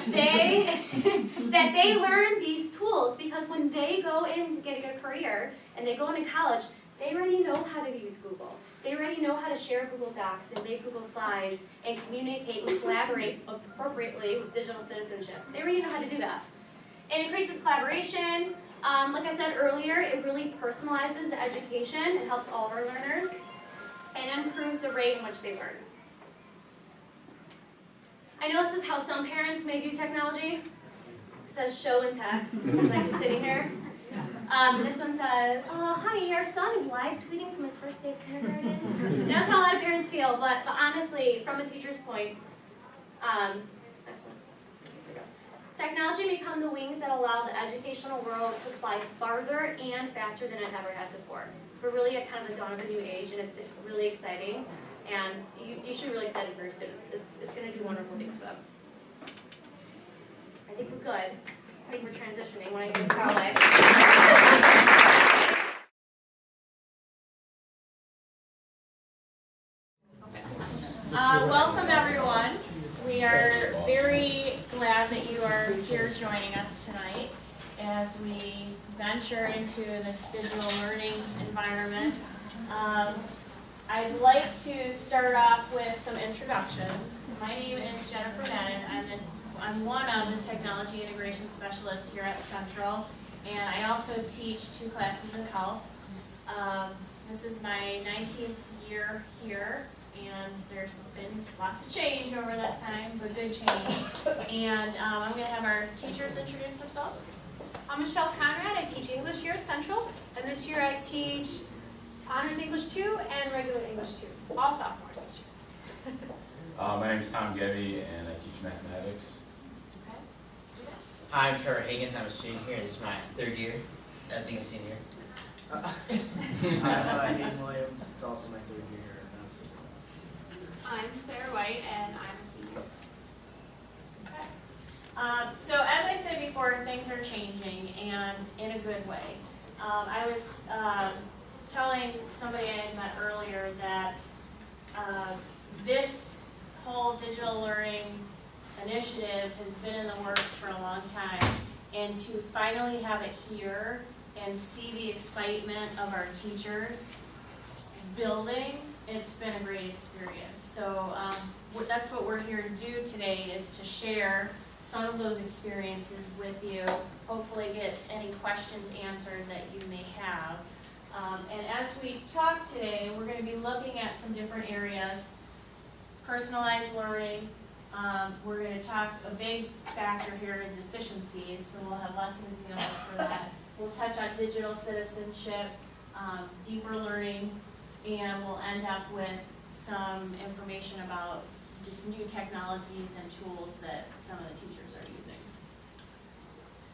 they learn these tools, because when they go in to get a career and they go into college, they already know how to use Google. They already know how to share Google Docs and make Google Slides and communicate and collaborate appropriately with digital citizenship. They already know how to do that. It increases collaboration. Like I said earlier, it really personalizes the education. It helps all of our learners and improves the rate in which they learn. I know this is how some parents may view technology. It says show and text. It's like just sitting here. This one says, oh, honey, our son is live tweeting from his first day of kindergarten. And that's how a lot of parents feel, but honestly, from a teacher's point, next one. Technology become the wings that allow the educational world to fly farther and faster than it ever has before. We're really at kind of the dawn of a new age, and it's really exciting. And you should be really excited for your students. It's going to do wonderful things for them. I think we're good. I think we're transitioning when I get to away. Welcome everyone. We are very glad that you are here joining us tonight as we venture into this digital learning environment. I'd like to start off with some introductions. My name is Jennifer Madden. I'm one of the technology integration specialists here at Central, and I also teach 2 classes in health. This is my 19th year here, and there's been lots of change over that time, but good change. And I'm going to have our teachers introduce themselves. I'm Michelle Conrad. I teach English here at Central, and this year I teach Honors English 2 and Regular English 2, all sophomores this year. My name is Tom Gebby, and I teach mathematics. Okay. Students. Hi, I'm Trevor Higgins. I'm a student here. This is my 3rd year, I think a senior. I'm Hayden Williams. It's also my 3rd year, and that's I'm Sarah White, and I'm a senior. Okay. So as I said before, things are changing, and in a good way. I was telling somebody I had met earlier that this whole digital learning initiative has been in the works for a long time, and to finally have it here and see the excitement of our teachers building, it's been a great experience. So that's what we're here to do today, is to share some of those experiences with you, hopefully get any questions answered that you may have. And as we talk today, we're going to be looking at some different areas: personalized learning, We're gonna talk, a big factor here is efficiencies, so we'll have lots of examples for that. We'll touch on digital citizenship, deeper learning, and we'll end up with some information about just new technologies and tools that some of the teachers are using.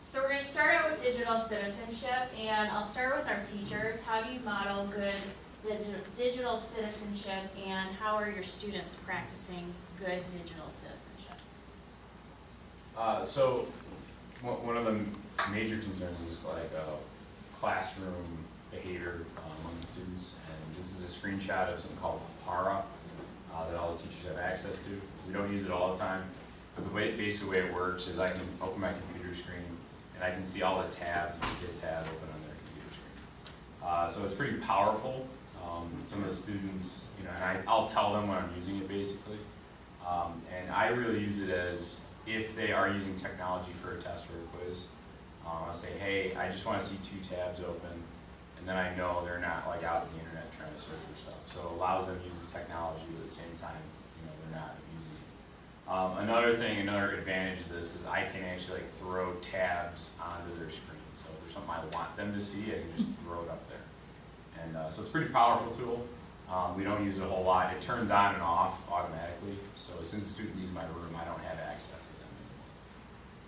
So we're going to start out with digital citizenship, and I'll start with our teachers. How do you model good digital citizenship, and how are your students practicing good digital citizenship? So one of the major concerns is like classroom behavior among the students, and this is a screenshot of something called Para that all the teachers have access to. We don't use it all the time, but the basic way it works is I can open my computer screen and I can see all the tabs the kids have open on their computer screen. So it's pretty powerful. Some of the students, you know, and I'll tell them when I'm using it basically. And I really use it as if they are using technology for a test or a quiz. I'll say, hey, I just want to see 2 tabs open, and then I know they're not like out on the internet trying to search for stuff. So it allows them to use the technology, but at the same time, you know, they're not abusing it. Another advantage of this is I can actually like throw tabs onto their screen. So if there's something I want them to see, I can just throw it up there. And so it's a pretty powerful tool. We don't use it a whole lot. It turns on and off automatically. So as soon as the student leaves my room, I don't have access to them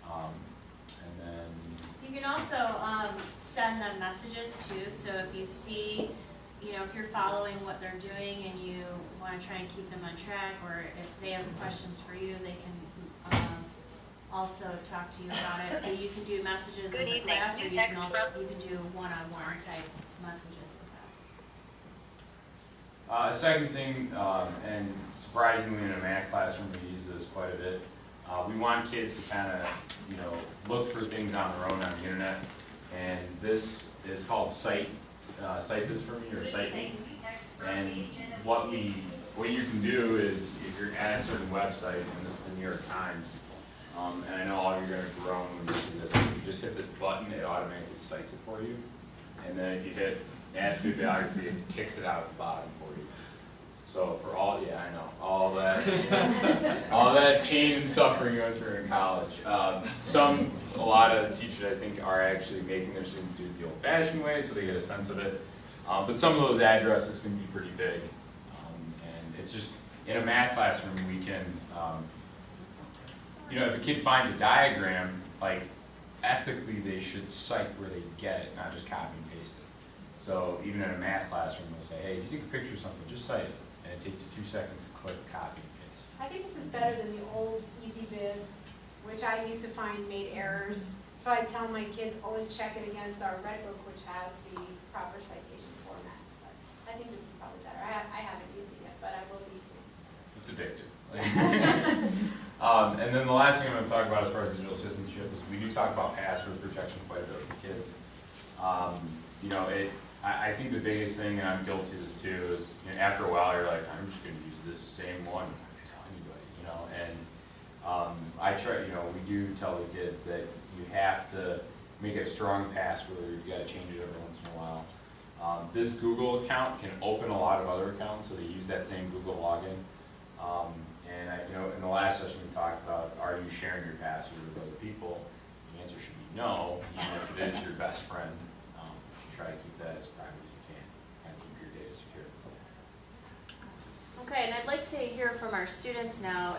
anymore. And then You can also send them messages too, so if you see, you know, if you're following what they're doing and you want to try and keep them on track, or if they have questions for you, they can also talk to you about it. So you can do messages as a class, or you can do one-on-one type messages with that. a second thing, and surprisingly in a math classroom we use this quite a bit. We want kids to kind of, you know, look for things on their own on the internet, and this is called Cite This For Me, or Cite Me. And what you can do is, if you're at a certain website, and this is the New York Times, and I know all of you are going to groan when you see this, but if you just hit this button, it automatically cites it for you. And then if you hit Add Bibliography, it kicks it out at the bottom for you. So for all, yeah, I know, all that pain and suffering you went through in college. A lot of teachers I think are actually making their students do it the old-fashioned way, so they get a sense of it. But some of those addresses can be pretty big. And it's just, in a math classroom, we can, you know, if a kid finds a diagram, like, ethically they should cite where they get it, not just copy and paste it. So even in a math classroom, they'll say, hey, if you take a picture of something, just cite it. And it takes you 2 seconds to click, copy, and paste. I think this is better than the old EasyBib, which I used to find made errors. So I tell my kids, always check it against our Red Book, which has the proper citation formats. But I think this is probably better. I haven't used it yet, but I will be soon. It's addictive. And then the last thing I'm going to talk about as far as digital citizenship is we do talk about password protection quite a bit with kids. You know, I think the biggest thing, and I'm guilty of this too, is, you know, after a while you're like, I'm just going to use this same one. I'm not going to tell anybody, you know. And I try, you know, we do tell the kids that you have to make it a strong password. You got to change it every once in a while. This Google account can open a lot of other accounts, so they use that same Google login. And you know, in the last session we talked about, are you sharing your password with other people? The answer should be no, even if it is your best friend. You should try to keep that as private as you can, kind of keep your data secure. Okay, and I'd like to hear from our students now.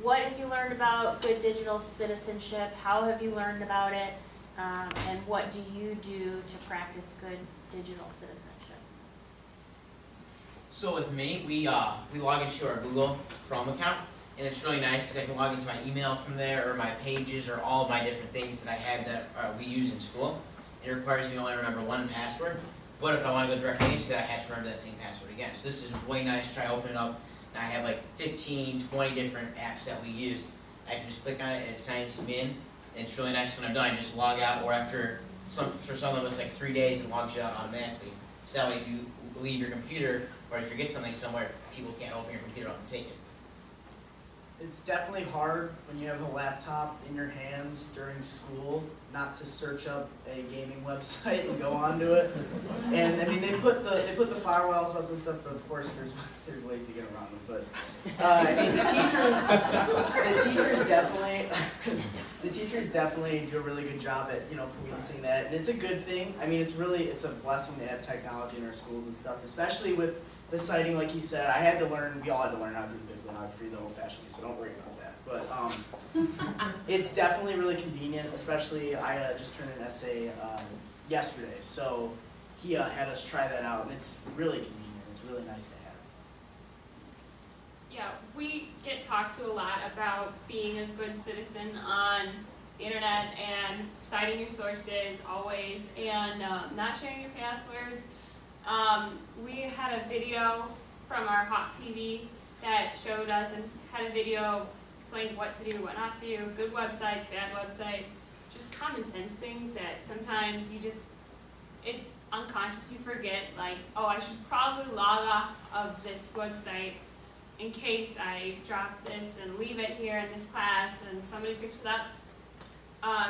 What have you learned about good digital citizenship? How have you learned about it? And what do you do to practice good digital citizenship? So with me, we log into our Google Chrome account, and it's really nice because I can log into my email from there, or my pages, or all of my different things that I have that we use in school. It requires me to only remember one password, but if I want to go directly into that, I have to remember that same password again. So this is way nice. Try to open it up, and I have like 15, 20 different apps that we use. I can just click on it, and it signs me in. And it's really nice when I'm done, I just log out, or after, for some of us, like 3 days, it logs you out automatically. So that way if you leave your computer, or if you forget something somewhere, people can't open your computer up and take it. It's definitely hard when you have a laptop in your hands during school not to search up a gaming website and go onto it. And I mean they put the firewalls up and stuff, but of course there's ways to get around them. But I mean the teachers definitely do a really good job at policing that, and it's a good thing. I mean it's a blessing to have technology in our schools and stuff, especially with the citing, like he said. We all had to learn how to do bibliography the old-fashioned way, so don't worry about that. But it's definitely really convenient, especially I just turned an essay yesterday, so he had us try that out, and it's really convenient. It's really nice to have. Yeah, we get talked to a lot about being a good citizen on the internet and citing your sources always, and not sharing your passwords. We had a video from our Hawk TV that showed us and had a video explained what to do, what not to do, good websites, bad websites, just common sense things that sometimes it's unconscious, you forget, like, oh, I should probably log off of this website in case I drop this and leave it here in this class and somebody picks it up,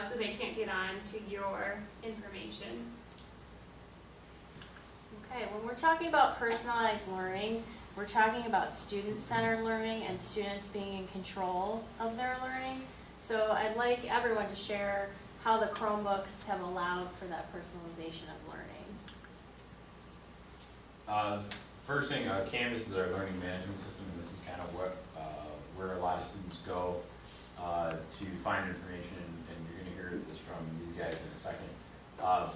so they can't get on to your information. Okay, when we're talking about personalized learning, we're talking about student-centered learning and students being in control of their learning. So I'd like everyone to share how the Chromebooks have allowed for that personalization of learning. First thing, Canvas is our learning management system, and this is kind of where a lot of students go to find information, and you're going to hear this from these guys in a second.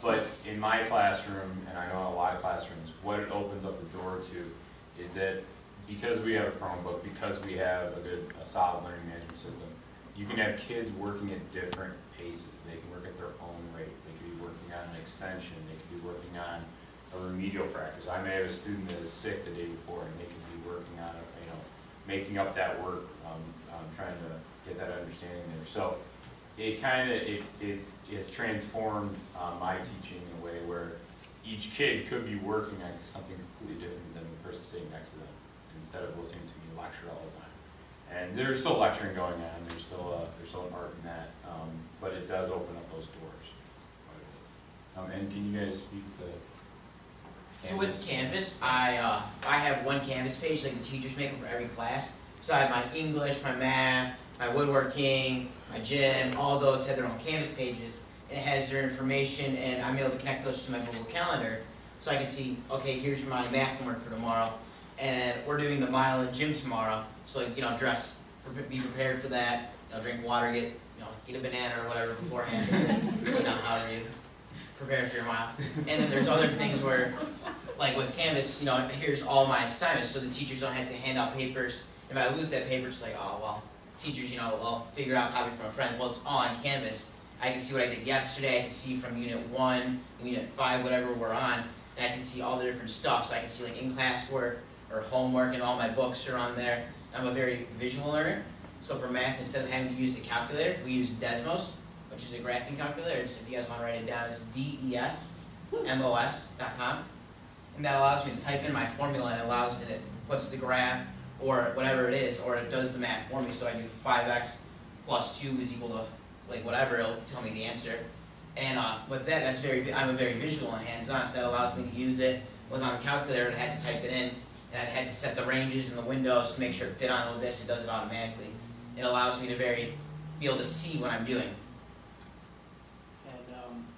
But in my classroom, and I know in a lot of classrooms, what it opens up the door to is that because we have a Chromebook, because we have a solid learning management system, you can have kids working at different paces. They can work at their own rate. They could be working on an extension. They could be working on a remedial practice. I may have a student that is sick the day before, and they could be working on making up that work, trying to get that understanding there. So it has transformed my teaching in a way where each kid could be working on something completely different than the person sitting next to them, instead of listening to me lecture all the time. And there's still lecturing going on. There's still an art in that, but it does open up those doors quite a bit. And can you guys speak to Canvas? So with Canvas, I have one Canvas page like the teachers make them for every class. So I have my English, my math, my woodworking, my gym, all those have their own Canvas pages. And it has their information, and I'm able to connect those to my Google Calendar, so I can see, okay, here's my math homework for tomorrow, and we're doing the mile at gym tomorrow. So dress, be prepared for that. Drink water, get a banana or whatever beforehand. However you prepare for your mile. And then there's other things where, like with Canvas, here's all my assignments, so the teachers don't have to hand out papers. If I lose that paper, it's like, oh well, teachers, will figure out copy from a friend. Well, it's all on Canvas. I can see what I did yesterday. I can see from Unit 1, Unit 5, whatever we're on, and I can see all the different stuff. So I can see like in-class work or homework, and all my books are on there. I'm a very visual learner. So for math, instead of having to use the calculator, we use Desmos, which is a graphing calculator. If you guys want to write it down, it's DESMOS.com. And that allows me to type in my formula, and it puts the graph or whatever it is, or it does the math for me. So I do 5x plus 2 is equal to like whatever, it'll tell me the answer. And with that, I'm a very visual and hands-on, so that allows me to use it. On the calculator, I had to type it in, and I had to set the ranges and the windows to make sure it fit on with this. It does it automatically. It allows me to be able to see what I'm doing.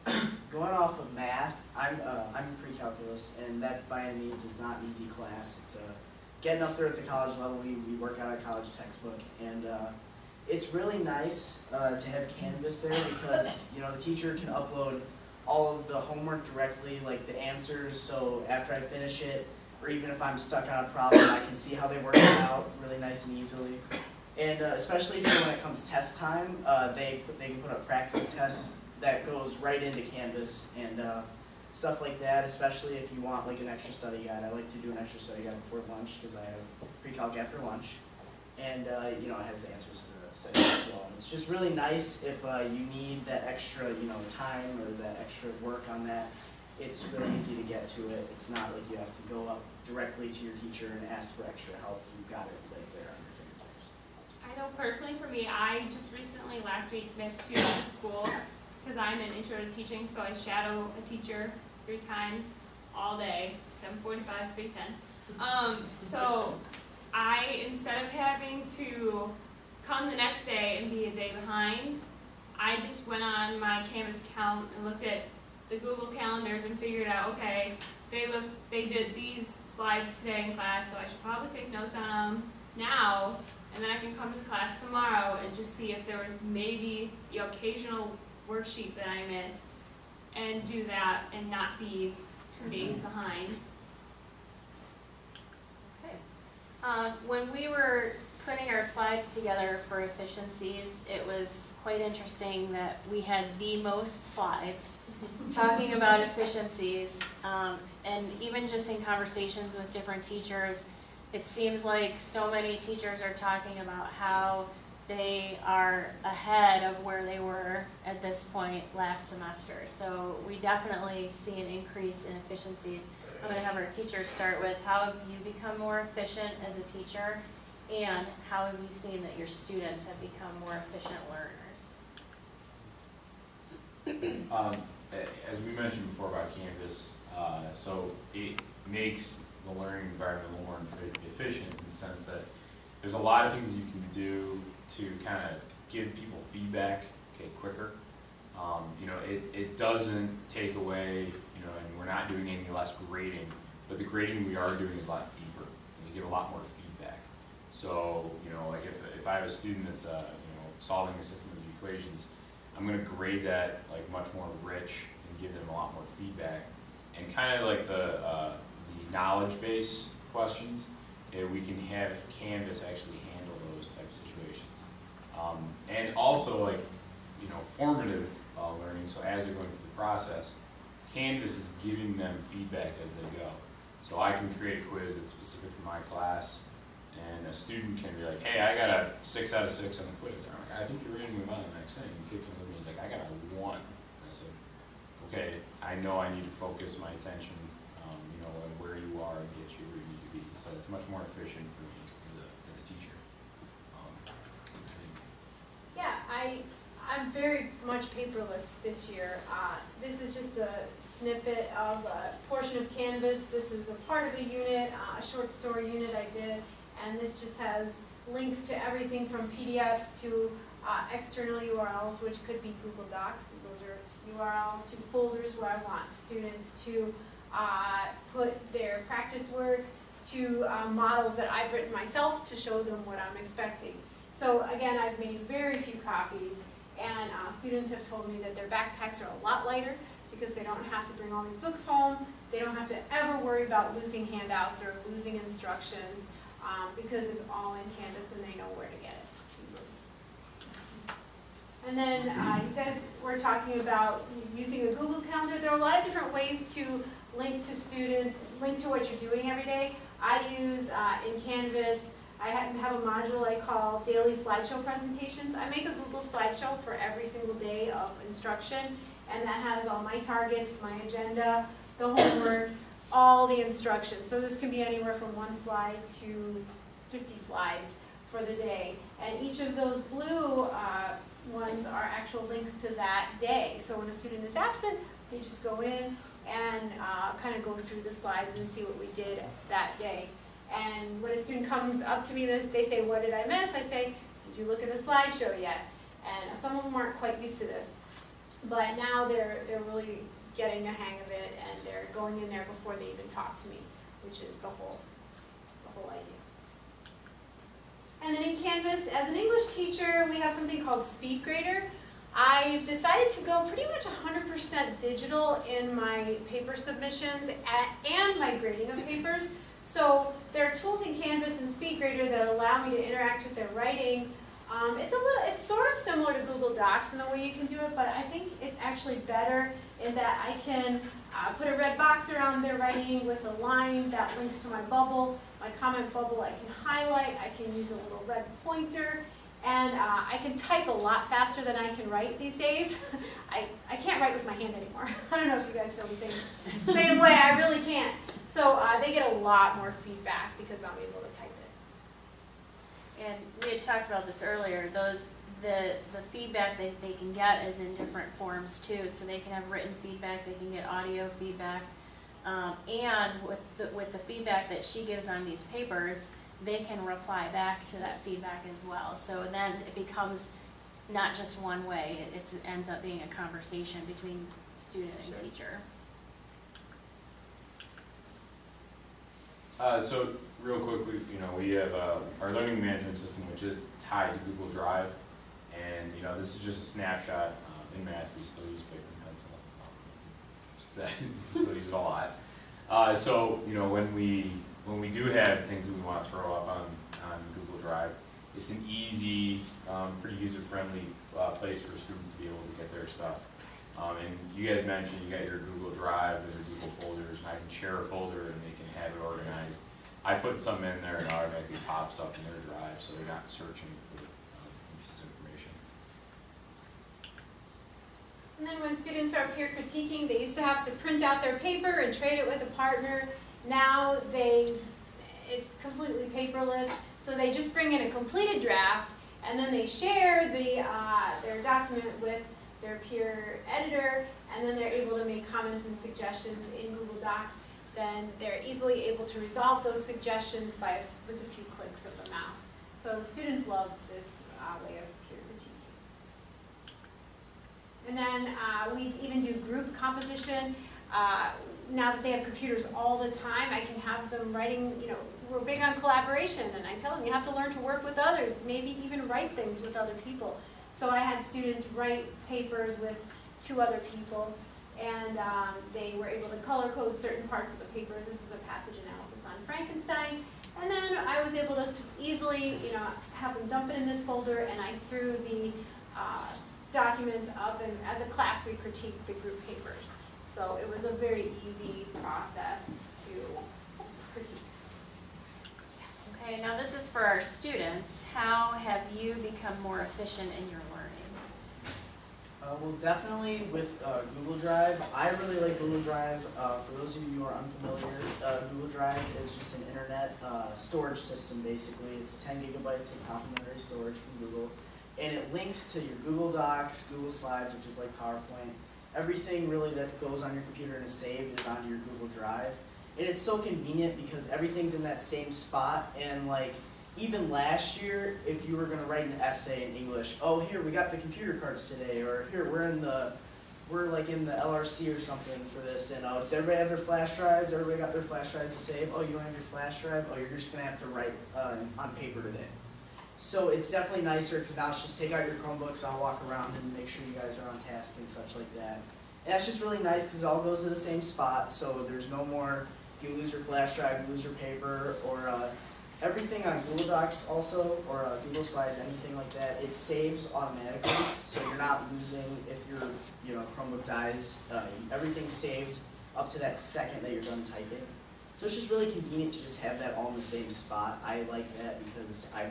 And going off of math, I'm in pre-calculus, and that by any means is not an easy class. It's getting up there at the college level. We work out a college textbook, and it's really nice to have Canvas there because the teacher can upload all of the homework directly, like the answers. So after I finish it, or even if I'm stuck on a problem, I can see how they work it out really nice and easily. And especially for when it comes test time, they can put up practice tests that goes right into Canvas and stuff like that. Especially if you want like an extra study guide. I like to do an extra study guide before lunch because I have pre-calc after lunch, and it has the answers to the study as well. It's just really nice if you need that extra time or that extra work on that. It's really easy to get to it. It's not like you have to go up directly to your teacher and ask for extra help. You've got it right there on your fingertips. I I know personally for me, I just recently last week missed 2 days of school because I'm in intro to teaching, so I shadow a teacher 3 times all day, 7:45, 3:10. So I, instead of having to come the next day and be a day behind, I just went on my Canvas account and looked at the Google calendars and figured out, okay, they did these slides today in class, so I should probably take notes on them now, and then I can come to class tomorrow and just see if there was maybe the occasional worksheet that I missed, and do that and not be 2 days behind. When we were putting our slides together for efficiencies, it was quite interesting that we had the most slides talking about efficiencies. And even just in conversations with different teachers, it seems like so many teachers are talking about how they are ahead of where they were at this point last semester. So we definitely see an increase in efficiencies. I'm going to have our teachers start with, how have you become more efficient as a teacher, and how have you seen that your students have become more efficient learners? As we mentioned before about Canvas, so it makes the learning environment a little more efficient in the sense that there's a lot of things you can do to kind of give people feedback, quicker. It doesn't take away, and we're not doing any less grading, but the grading we are doing is a lot deeper, and we give a lot more feedback. So, like if I have a student that's, solving a system of equations, I'm going to grade that like much more rich and give them a lot more feedback. And kind of like the knowledge base questions, we can have Canvas actually handle those type of situations. And also like, formative learning, so as they're going through the process, Canvas is giving them feedback as they go. So I can create a quiz that's specific for my class, and a student can be like, hey, I got a 6 out of 6 on the quiz. And I'm like, I think you're reading me well the next thing. The kid comes with me, he's like, I got a 1. And I said, okay, I know I need to focus my attention, on where you are and get you where you need to be. So it's much more efficient for me as a teacher. Yeah, I'm very much paperless this year. This is just a snippet of a portion of Canvas. This is a part of a unit, a short story unit I did, and this just has links to everything from PDFs to external URLs, which could be Google Docs, because those are URLs, to folders where I want students to put their practice work, to models that I've written myself to show them what I'm expecting. So again, I've made very few copies, and students have told me that their backpacks are a lot lighter because they don't have to bring all these books home. They don't have to ever worry about losing handouts or losing instructions because it's all in Canvas and they know where to get it easily. And then you guys were talking about using a Google Calendar. There are a lot of different ways to link to students, link to what you're doing every day. I use in Canvas, I have a module I call Daily Slideshow Presentations. I make a Google slideshow for every single day of instruction, and that has all my targets, my agenda, the homework, all the instructions. So this can be anywhere from 1 slide to 50 slides for the day. And each of those blue ones are actual links to that day. So when a student is absent, they just go in and kind of go through the slides and see what we did that day. And when a student comes up to me, they say, what did I miss? I say, did you look at the slideshow yet? And some of them aren't quite used to this. But now they're really getting the hang of it, and they're going in there before they even talk to me, which is the whole idea. And then in Canvas, as an English teacher, we have something called Speed Grader. I've decided to go pretty much 100% digital in my paper submissions and my grading of papers. So there are tools in Canvas and SpeedGrader that allow me to interact with their writing. It's sort of similar to Google Docs in the way you can do it, but I think it's actually better in that I can put a red box around their writing with a line that links to my bubble. My comment bubble I can highlight, I can use a little red pointer, and I can type a lot faster than I can write these days. I can't write with my hand anymore. I don't know if you guys feel the same way, I really can't. So they get a lot more feedback because I'm able to type And we had talked about this earlier, the feedback that they can get is in different forms too. So they can have written feedback, they can get audio feedback. And with the feedback that she gives on these papers, they can reply back to that feedback as well. So then it becomes not just one way, it ends up being a conversation between student and teacher. So real quick, we have our learning management system, which is tied to Google Drive, and this is just a snapshot. In math, we still use paper and pencil. Still use it a lot. So when we do have things that we want to throw up on Google Drive, it's an easy, pretty user-friendly place for students to be able to get their stuff. And you guys mentioned you got your Google Drive and your Google folders, and I can share a folder and they can have it organized. I put some in there and it automatically pops up in their drive, so they're not searching for this information. And then when students are peer critiquing, they used to have to print out their paper and trade it with a partner. Now it's completely paperless, so they just bring in a completed draft, and then they share their document with their peer editor, and then they're able to make comments and suggestions in Google Docs. Then they're easily able to resolve those suggestions with a few clicks of the mouse. So the students love this way of peer critiquing. And then we even do group composition. Now that they have computers all the time, I can have them writing, we're big on collaboration, and I tell them you have to learn to work with others, maybe even write things with other people. So I had students write papers with 2 other people, and they were able to color code certain parts of the papers. This was a passage analysis on Frankenstein. And then I was able to easily, have them dump it in this folder, and I threw the documents up, and as a class we critiqued the group papers. So it was a very easy process to critique. Okay, now this is for our students. How have you become more efficient in your learning? Well, definitely with Google Drive. I really like Google Drive. For those of you who are unfamiliar, Google Drive is just an internet storage system, basically. It's 10 gigabytes of complimentary storage from Google. And it links to your Google Docs, Google Slides, which is like PowerPoint. Everything really that goes on your computer and is saved is onto your Google Drive. And it's so convenient because everything's in that same spot. And even last year, if you were going to write an essay in English, oh, here, we got the computer cards today, or here, we're in the LRC or something for this, and does everybody have their flash drives? Everybody got their flash drives to save? Oh, you don't have your flash drive? Oh, you're just going to have to write on paper today. So it's definitely nicer because now it's just take out your Chromebooks, I'll walk around and make sure you guys are on task and such like that. And that's just really nice because it all goes to the same spot, so there's no more, if you lose your flash drive, you lose your paper, or everything on Google Docs also, or Google Slides, anything like that, it saves automatically, so you're not losing if your Chromebook dies. Everything's saved up to that second that you're done typing. So it's just really convenient to just have that all in the same spot. I like that because I've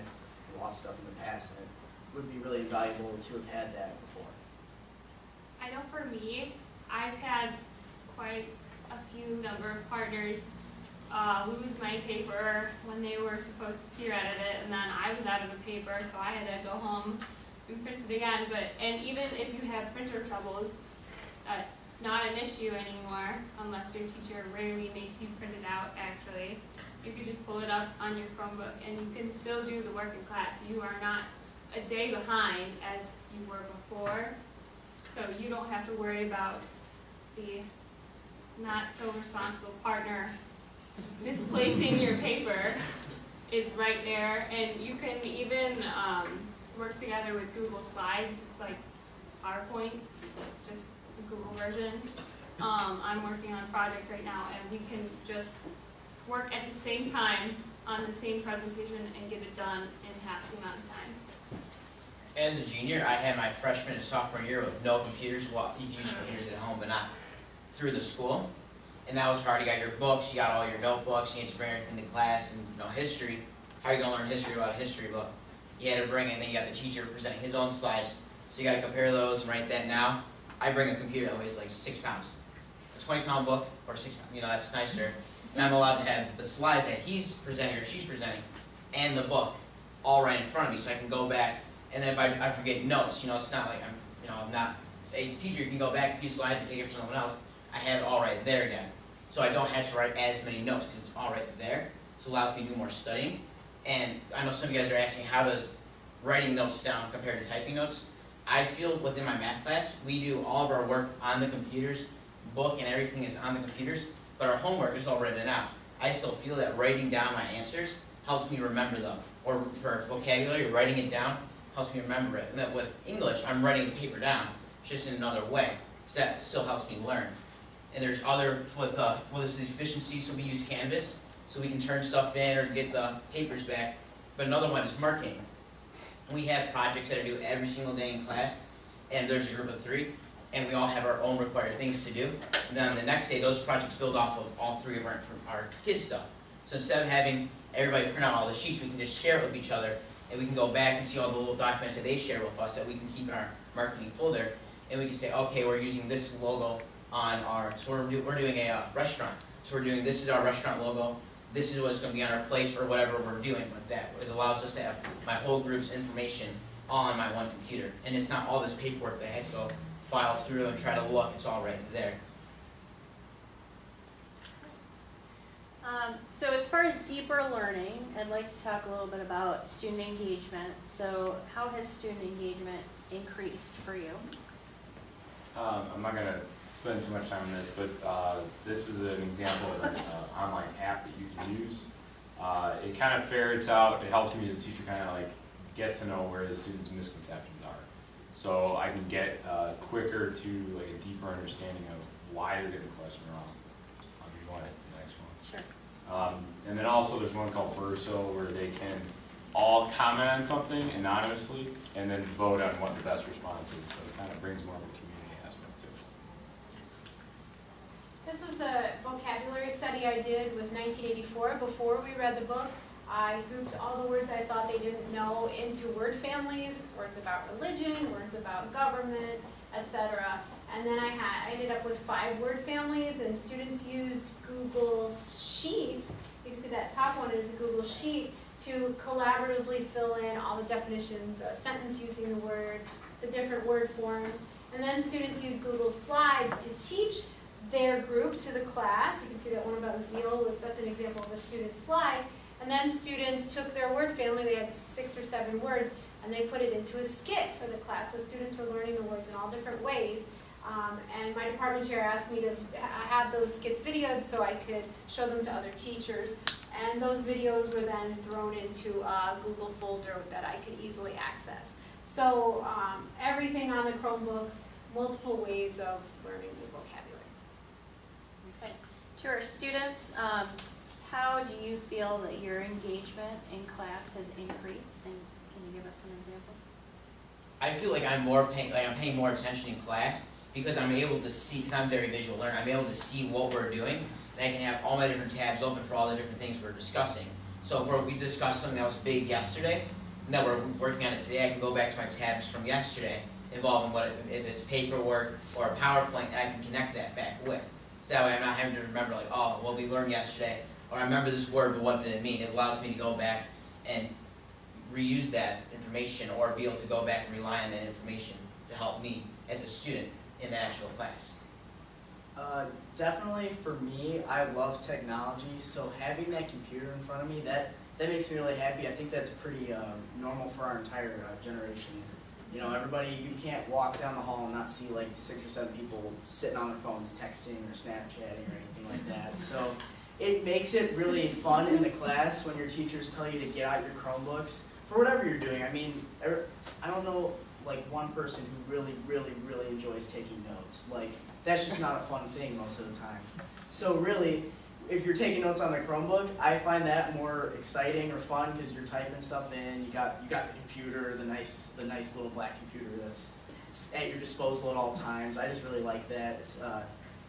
lost stuff in the past, and it would be really invaluable to have had that before. I know for me, I've had quite a few number of partners lose my paper when they were supposed to peer edit it, and then I was out of the paper, so I had to go home and print it again. And even if you have printer troubles, it's not an issue anymore unless your teacher rarely makes you print it out. Actually, you can just pull it up on your Chromebook, and you can still do the work in class. You are not a day behind as you were before, so you don't have to worry about the not so responsible partner misplacing your paper. It's right there, and you can even work together with Google Slides. It's like PowerPoint, just the Google version. I'm working on a project right now, and we can just work at the same time on the same presentation and get it done in half the amount of time. As a junior, I had my freshman and sophomore year with no computers. Well, you can use computers at home, but not through the school. And that was hard. You got your books, you got all your notebooks, you had to bring everything to class, and history. How are you going to learn history without a history book? You had to bring it, and then you got the teacher presenting his own slides. So you got to compare those and write that. Now, I bring a computer that weighs like 6 pounds. A 20-pound book, or 6 pounds, that's nicer. And I'm allowed to have the slides that he's presenting or she's presenting, and the book. all right in front of me, so I can go back, and then if I forget notes, it's not like I'm not a teacher. You can go back a few slides and take it from someone else. I have it all right there again, so I don't have to write as many notes because it's all right there. So it allows me to do more studying. And I know some of you guys are asking, how does writing notes down compare to typing notes? I feel within my math class, we do all of our work on the computers, book and everything is on the computers, but our homework is all written out. I still feel that writing down my answers helps me remember them. Or for vocabulary, writing it down helps me remember it. And that with English, I'm writing the paper down, just in another way. So that still helps me learn. And there's other, this is efficiency, so we use Canvas, so we can turn stuff in or get the papers back. But another one is marking. We have projects that I do every single day in class, and there's a group of 3, and we all have our own required things to do. And then on the next day, those projects build off of all 3 of our kids' stuff. So instead of having everybody print out all the sheets, we can just share it with each other, and we can go back and see all the little documents that they share with us that we can keep in our marketing folder, and we can say, okay, we're using this logo on our, so we're doing a restaurant. So we're doing, this is our restaurant logo, this is what's going to be on our plates, or whatever we're doing with that. It allows us to have my whole group's information all on my one computer. And it's not all this paperwork that I had to go file through and try to look, it's all right there. So as far as deeper learning, I'd like to talk a little bit about student engagement. So how has student engagement increased for you? I'm not going to spend too much time on this, but this is an example of an online app that you can use. It kind of ferrets out, it helps me as a teacher kind of like get to know where the students' misconceptions are. So I can get quicker to like a deeper understanding of why they're getting the question wrong. You want it, the next one. Sure. And then also there's one called Verso where they can all comment on something anonymously and then vote on what the best response is. So it kind of brings more of a community aspect to it. This was a vocabulary study I did with 1984. Before we read the book, I grouped all the words I thought they didn't know into word families, words about religion, words about government, etc. And then I ended up with 5 word families, and students used Google Sheets. You can see that top one is a Google Sheet to collaboratively fill in all the definitions, a sentence using the word, the different word forms. And then students use Google Slides to teach their group to the class. You can see that one about zeal, that's an example of a student slide. And then students took their word family, they had 6 or 7 words, and they put it into a skit for the class. So students were learning the words in all different ways. And my department chair asked me to have those skits videoed so I could show them to other teachers. And those videos were then thrown into a Google folder that I could easily access. So everything on the Chromebooks, multiple ways of learning new vocabulary. Okay. To our students, how do you feel that your engagement in class has increased? And can you give us some examples? I feel like I'm paying more attention in class because I'm able to see, because I'm a very visual learner, I'm able to see what we're doing, and I can have all my different tabs open for all the different things we're discussing. So if we discussed something that was big yesterday, and that we're working on it today, I can go back to my tabs from yesterday, involving if it's paperwork or a PowerPoint, I can connect that back with. So that way I'm not having to remember like, oh, what we learned yesterday, or I remember this word, but what did it mean? It allows me to go back and reuse that information or be able to go back and rely on that information to help me as a student in the actual class. Definitely for me, I love technology, so having that computer in front of me, that makes me really happy. I think that's pretty normal for our entire generation. You know, everybody, you can't walk down the hall and not see like 6 or 7 people sitting on their phones texting or Snapchatting or anything like that. So it makes it really fun in the class when your teachers tell you to get out your Chromebooks for whatever you're doing. I mean, I don't know like one person who really enjoys taking notes. Like, that's just not a fun thing most of the time. So really, if you're taking notes on the Chromebook, I find that more exciting or fun because you're typing stuff in. You got the computer, the nice little black computer that's at your disposal at all times. I just really like that.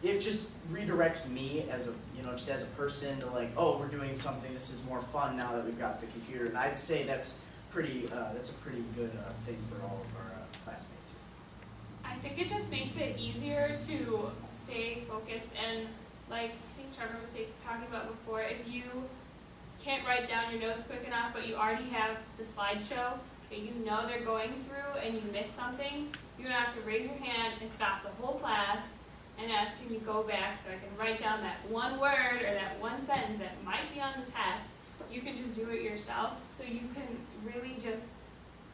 It just redirects me as just as a person to like, oh, we're doing something. This is more fun now that we've got the computer. And I'd say that's a pretty good thing for all of our classmates. I think it just makes it easier to stay focused, and like I think Trevor was talking about before, if you can't write down your notes quick enough, but you already have the slideshow that you know they're going through and you miss something, you're gonna have to raise your hand and stop the whole class and ask, can you go back so I can write down that one word or that one sentence that might be on the test. You can just do it yourself, so you can really just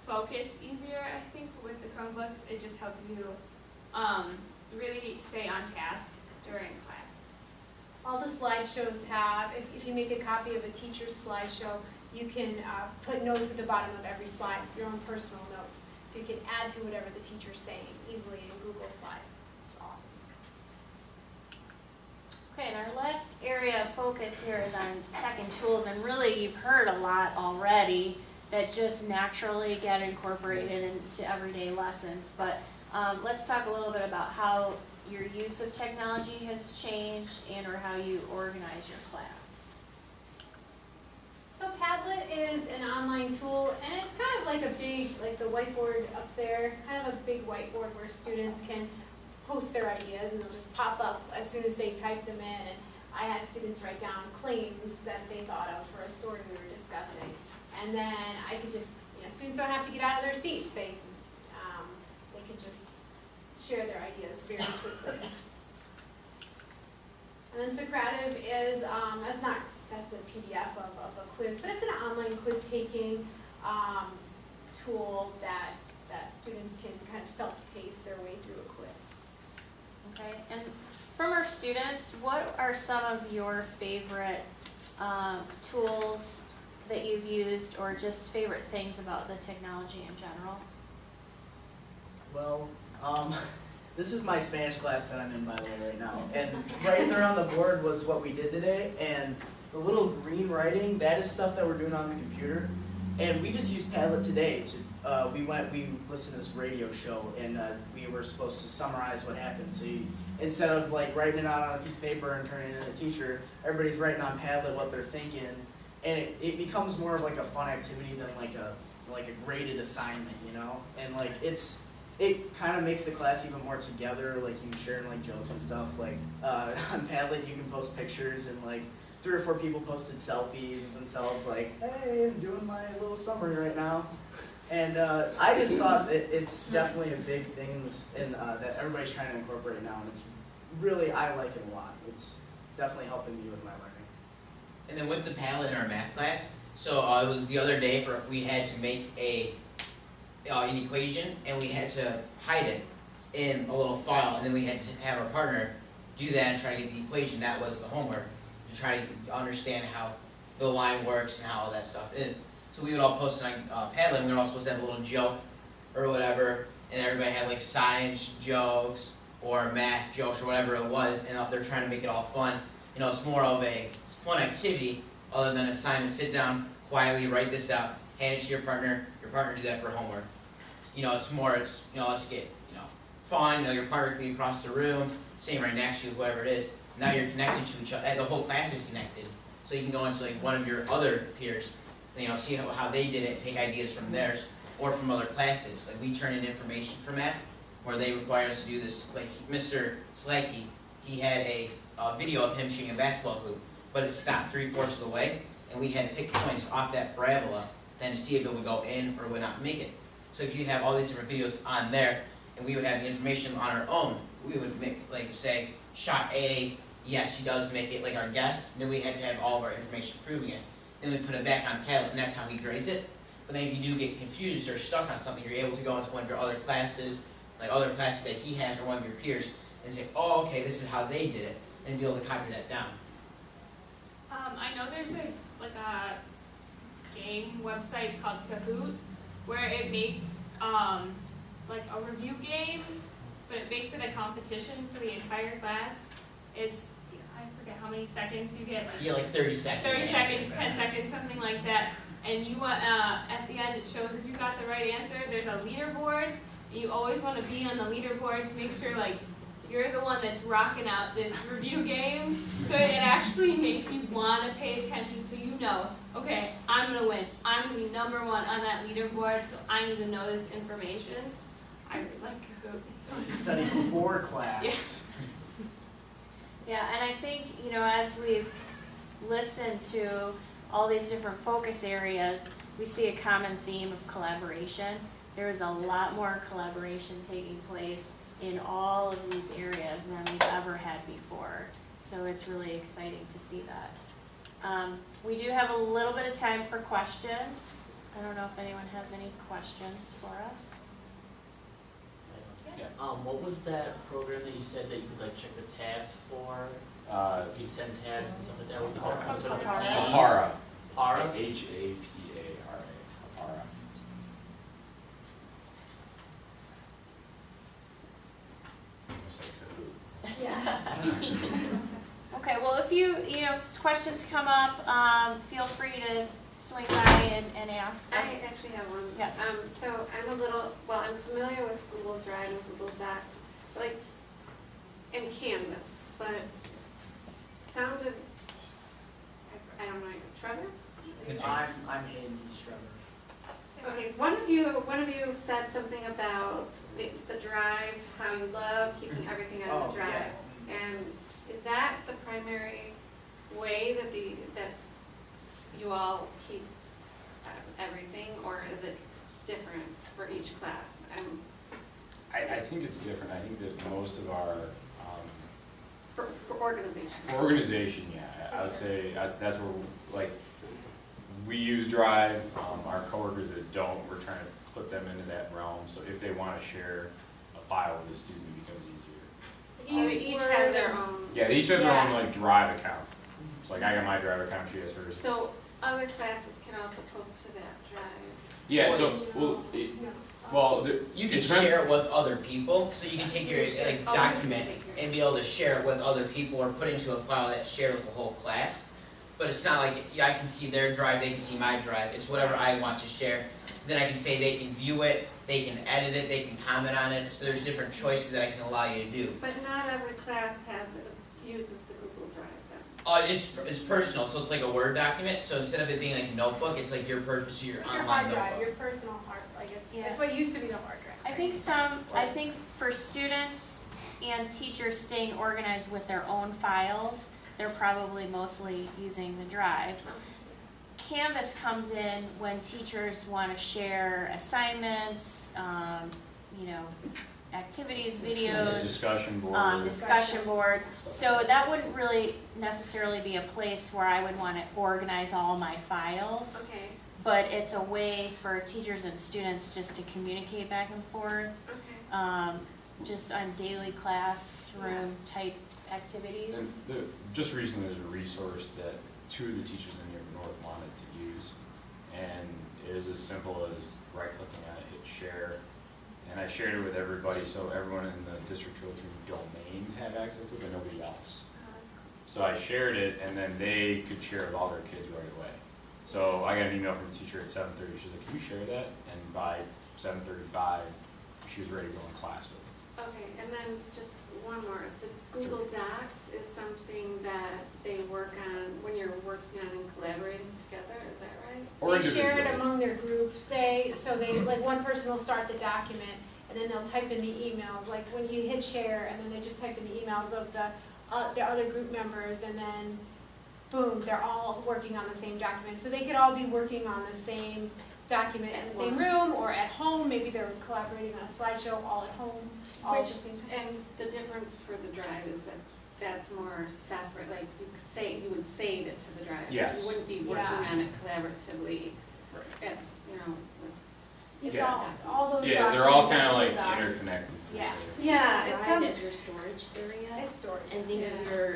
focus easier, I think, with the Chromebooks. It just helps you really stay on task during class. All the slideshows have, if you make a copy of a teacher's slideshow, you can put notes at the bottom of every slide, your own personal notes. So you can add to whatever the teacher's saying easily in Google Slides. It's awesome. Okay, and our last area of focus here is on tech and tools, and really you've heard a lot already that just naturally get incorporated into everyday lessons. But let's talk a little bit about how your use of technology has changed and or how you organize your class. So Padlet is an online tool, and it's kind of like a big, like the whiteboard up there, kind of a big whiteboard where students can post their ideas and they'll just pop up as soon as they type them in. And I had students write down claims that they thought of for a story we were discussing. And then I could just, students don't have to get out of their seats. They could just share their ideas very quickly. And then Socrative is, that's a PDF of a quiz, but it's an online quiz taking tool that students can kind of self-pace their way through a quiz. Okay, and from our students, what are some of your favorite tools that you've used, or just favorite things about the technology in general? Well, this is my Spanish class that I'm in, by the way, right now. And right there on the board was what we did today, and the little green writing, that is stuff that we're doing on the computer. And we just used Padlet today to, we listened to this radio show, and we were supposed to summarize what happened. So instead of like writing it out on a piece of paper and turning it in to the teacher, everybody's writing on Padlet what they're thinking. And it becomes more of like a fun activity than like a graded assignment, And like it kind of makes the class even more together. Like you can share like jokes and stuff. Like on Padlet you can post pictures, and like 3 or 4 people posted selfies of themselves like, hey, I'm doing my little summary right now. And I just thought that it's definitely a big thing that everybody's trying to incorporate now, and it's really, I like it a lot. It's definitely helping me with my learning. And then with the Padlet in our math class, so it was the other day we had to make an equation, and we had to hide it in a little file, and then we had to have our partner do that and try to get the equation. That was the homework, to try to understand how the line works and how all that stuff is. So we would all post it on Padlet, and we were all supposed to have a little joke or whatever, and everybody had like science jokes or math jokes or whatever it was, and they're trying to make it all fun. It's more of a fun activity other than assignment. Sit down, quietly write this out, hand it to your partner do that for homework. Let's get, fun, your partner can be across the room, sitting right next to you, whoever it is. Now you're connected to each other, and the whole class is connected. So you can go into like one of your other peers, see how they did it, take ideas from theirs, or from other classes. Like we turn in information for math, where they require us to do this, like Mr. Slagkey, he had a video of him shooting a basketball hoop, but it stopped 3/4 of the way, and we had to pick points off that parabola, then to see if it would go in or would not make it. So if you have all these different videos on there, and we would have the information on our own, we would make, like say, shot A, yes, she does make it, like our guess, and then we had to have all of our information proving it. Then we put it back on Padlet, and that's how he grades it. But then if you do get confused or stuck on something, you're able to go into one of your other classes, like other classes that he has or one of your peers, and say, oh, okay, this is how they did it, and be able to copy that down. I know there's a game website called Kahoot, where it makes like a review game, but it makes it a competition for the entire class. It's, I forget how many seconds you get. Like 30 seconds. 30 seconds, 10 seconds, something like that. And you want, at the end it shows if you got the right answer. There's a leaderboard. You always want to be on the leaderboard to make sure like you're the one that's rocking out this review game. So it actually makes you want to pay attention, so okay, I'm going to win. I'm going to be #1 on that leaderboard, so I need to know this information. I really like Kahoot. It's a study before class. Yes. Yeah, and I think, as we've listened to all these different focus areas, we see a common theme of collaboration. There is a lot more collaboration taking place in all of these areas than we've ever had before. So it's really exciting to see that. We do have a little bit of time for questions. I don't know if anyone has any questions for us. What was that program that you said that you could like check the tabs for? You send tabs and stuff like that. What's it called? Apara. Apara? H-A-P-A-R-A. Apara. Almost like Kahoot. Yeah. Okay, well, if if questions come up, feel free to swing by and ask. I actually have one. Yes. So I'm familiar with Google Drive and Google Docs, and Canvas, but it sounded, I don't know, Trevor? I'm Hayden, he's Trevor. Okay, one of you said something about the drive, how you love keeping everything on the drive. Yeah. And is that the primary way that you all keep everything, or is it different for each class? I think it's different. I think that most of our For organization. for organization, yeah, I would say that's where we use Drive. Our coworkers that don't, we're trying to put them into that realm. So if they want to share a file with a student, it becomes easier. Each has their own. Yeah, they each have their own Drive account. So I got my Drive account, she has hers. So other classes can also post to that Drive. Yeah. So you can share it with other people. So you can take your document and be able to share it with other people, or put into a file that's shared with the whole class. But it's not like I can see their drive, they can see my drive. It's whatever I want to share. Then I can say they can view it, they can edit it, they can comment on it. So there's different choices that I can allow you to do. But not every class uses the Google Drive then. It's personal, so it's like a Word document. So instead of it being like a notebook, it's like your online notebook. Your personal hard, it's what used to be the hard drive. I think for students and teachers staying organized with their own files, they're probably mostly using the Drive. Canvas comes in when teachers want to share assignments, activities, videos, discussion boards. So that wouldn't really necessarily be a place where I would want to organize all my files. Okay. But it's a way for teachers and students just to communicate back and forth, just on daily classroom type activities. And just recently, there's a resource that two of the teachers in Naperville North wanted to use, and it was as simple as right-clicking on it, hit share, and I shared it with everybody, so everyone in the District 203 domain had access to it, but nobody else. So I shared it, and then they could share it with all their kids right away. So I got an email from a teacher at 7:30. She's like, "Can you share that?" And by 7:35, she was ready to go in class with it. Okay, and then just one more. The Google Docs is something that they work on when you're working on and collaborating together, is that right? Or They share it among their groups. One person will start the document, and then they'll type in the emails. Like when you hit share, and then they just type in the emails of the other group members, and then boom, they're all working on the same document. So they could all be working on the same document in the same room or at home. Maybe they're collaborating on a slideshow all at home, all at the same time. And the difference for the Drive is that that's more separate, like you would save it to the Drive. Yes. You wouldn't be working on it collaboratively, as, all those Yeah, they're all documents kind of are like docs. interconnected to each other. Yeah, it Drive sounds. is your storage area. It's storage. And think of your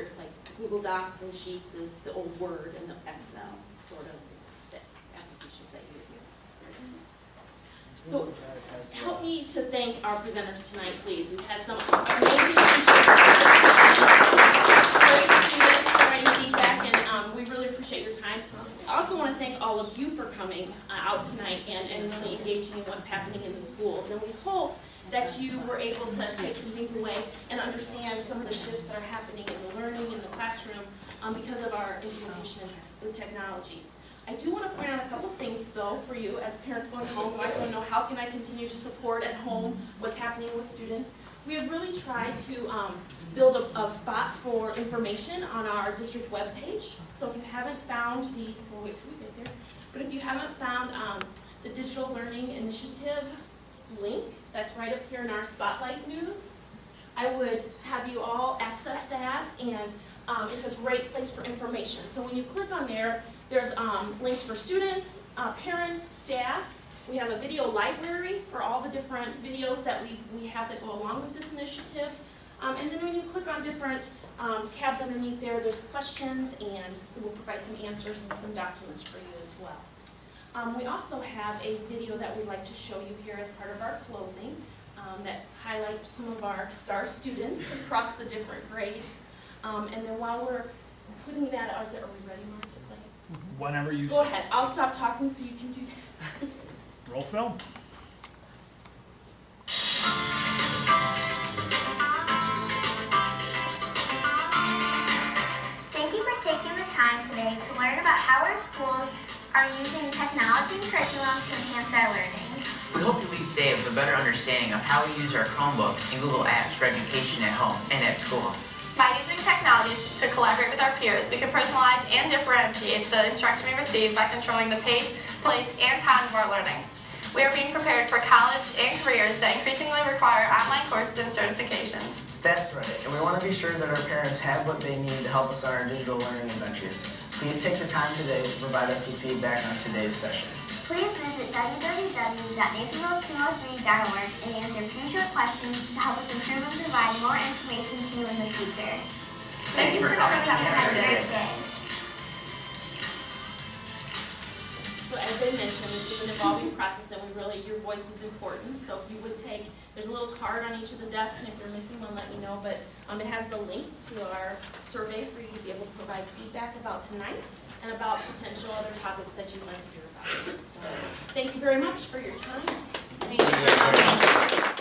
Google Docs and Sheets as the old Word and the Excel sort of the applications that you would use. So help me to thank our presenters tonight, please. We've had some amazing teachers, great students providing feedback, and we really appreciate your time. I also want to thank all of you for coming out tonight and really engaging in what's happening in the schools. And we hope that you were able to take some things away and understand some of the shifts that are happening in the learning in the classroom because of our implementation with technology. I do want to point out a couple things, though, for you as parents going home. You guys want to know, how can I continue to support at home what's happening with students? We have really tried to build a spot for information on our district webpage. So if you haven't found we'll wait till we get there, but if you haven't found the Digital Learning Initiative link, that's right up here in our Spotlight News, I would have you all access that, and it's a great place for information. So when you click on there, there's links for students, parents, staff. We have a video library for all the different videos that we have that go along with this initiative. And then when you click on different tabs underneath there, there's questions, and we'll provide some answers and some documents for you as well. We also have a video that we'd like to show you here as part of our closing that highlights some of our star students across the different grades. And then while we're putting that out, are we ready, Mark, to play? Whenever you Go ahead. I'll stop talking so you can do that. roll film. Thank you for taking the time today to learn about how our schools are using technology and curriculum to enhance our learning. We hope you leave today with a better understanding of how we use our Chromebook and Google Apps for education at home and at school. By using technology to collaborate with our peers, we can personalize and differentiate the instruction we receive by controlling the pace, place, and time of our learning. We are being prepared for college and careers that increasingly require online courses and certifications. That's right, and we want to be sure that our parents have what they need to help us on our digital learning adventures. Please take the time today to provide us with feedback on today's session. Please visit www.naperville203.org and answer future questions to help us improve and provide more information to you in the future. Thank you for coming. Have a great day. So as I mentioned, this is an evolving process, and your voice is important. So if you would there's a little card on each of the desks, and if you're missing one, let me know. But it has the link to our survey for you to be able to provide feedback about tonight and about potential other topics that you'd like to hear about. So thank you very much for your time. Thank you.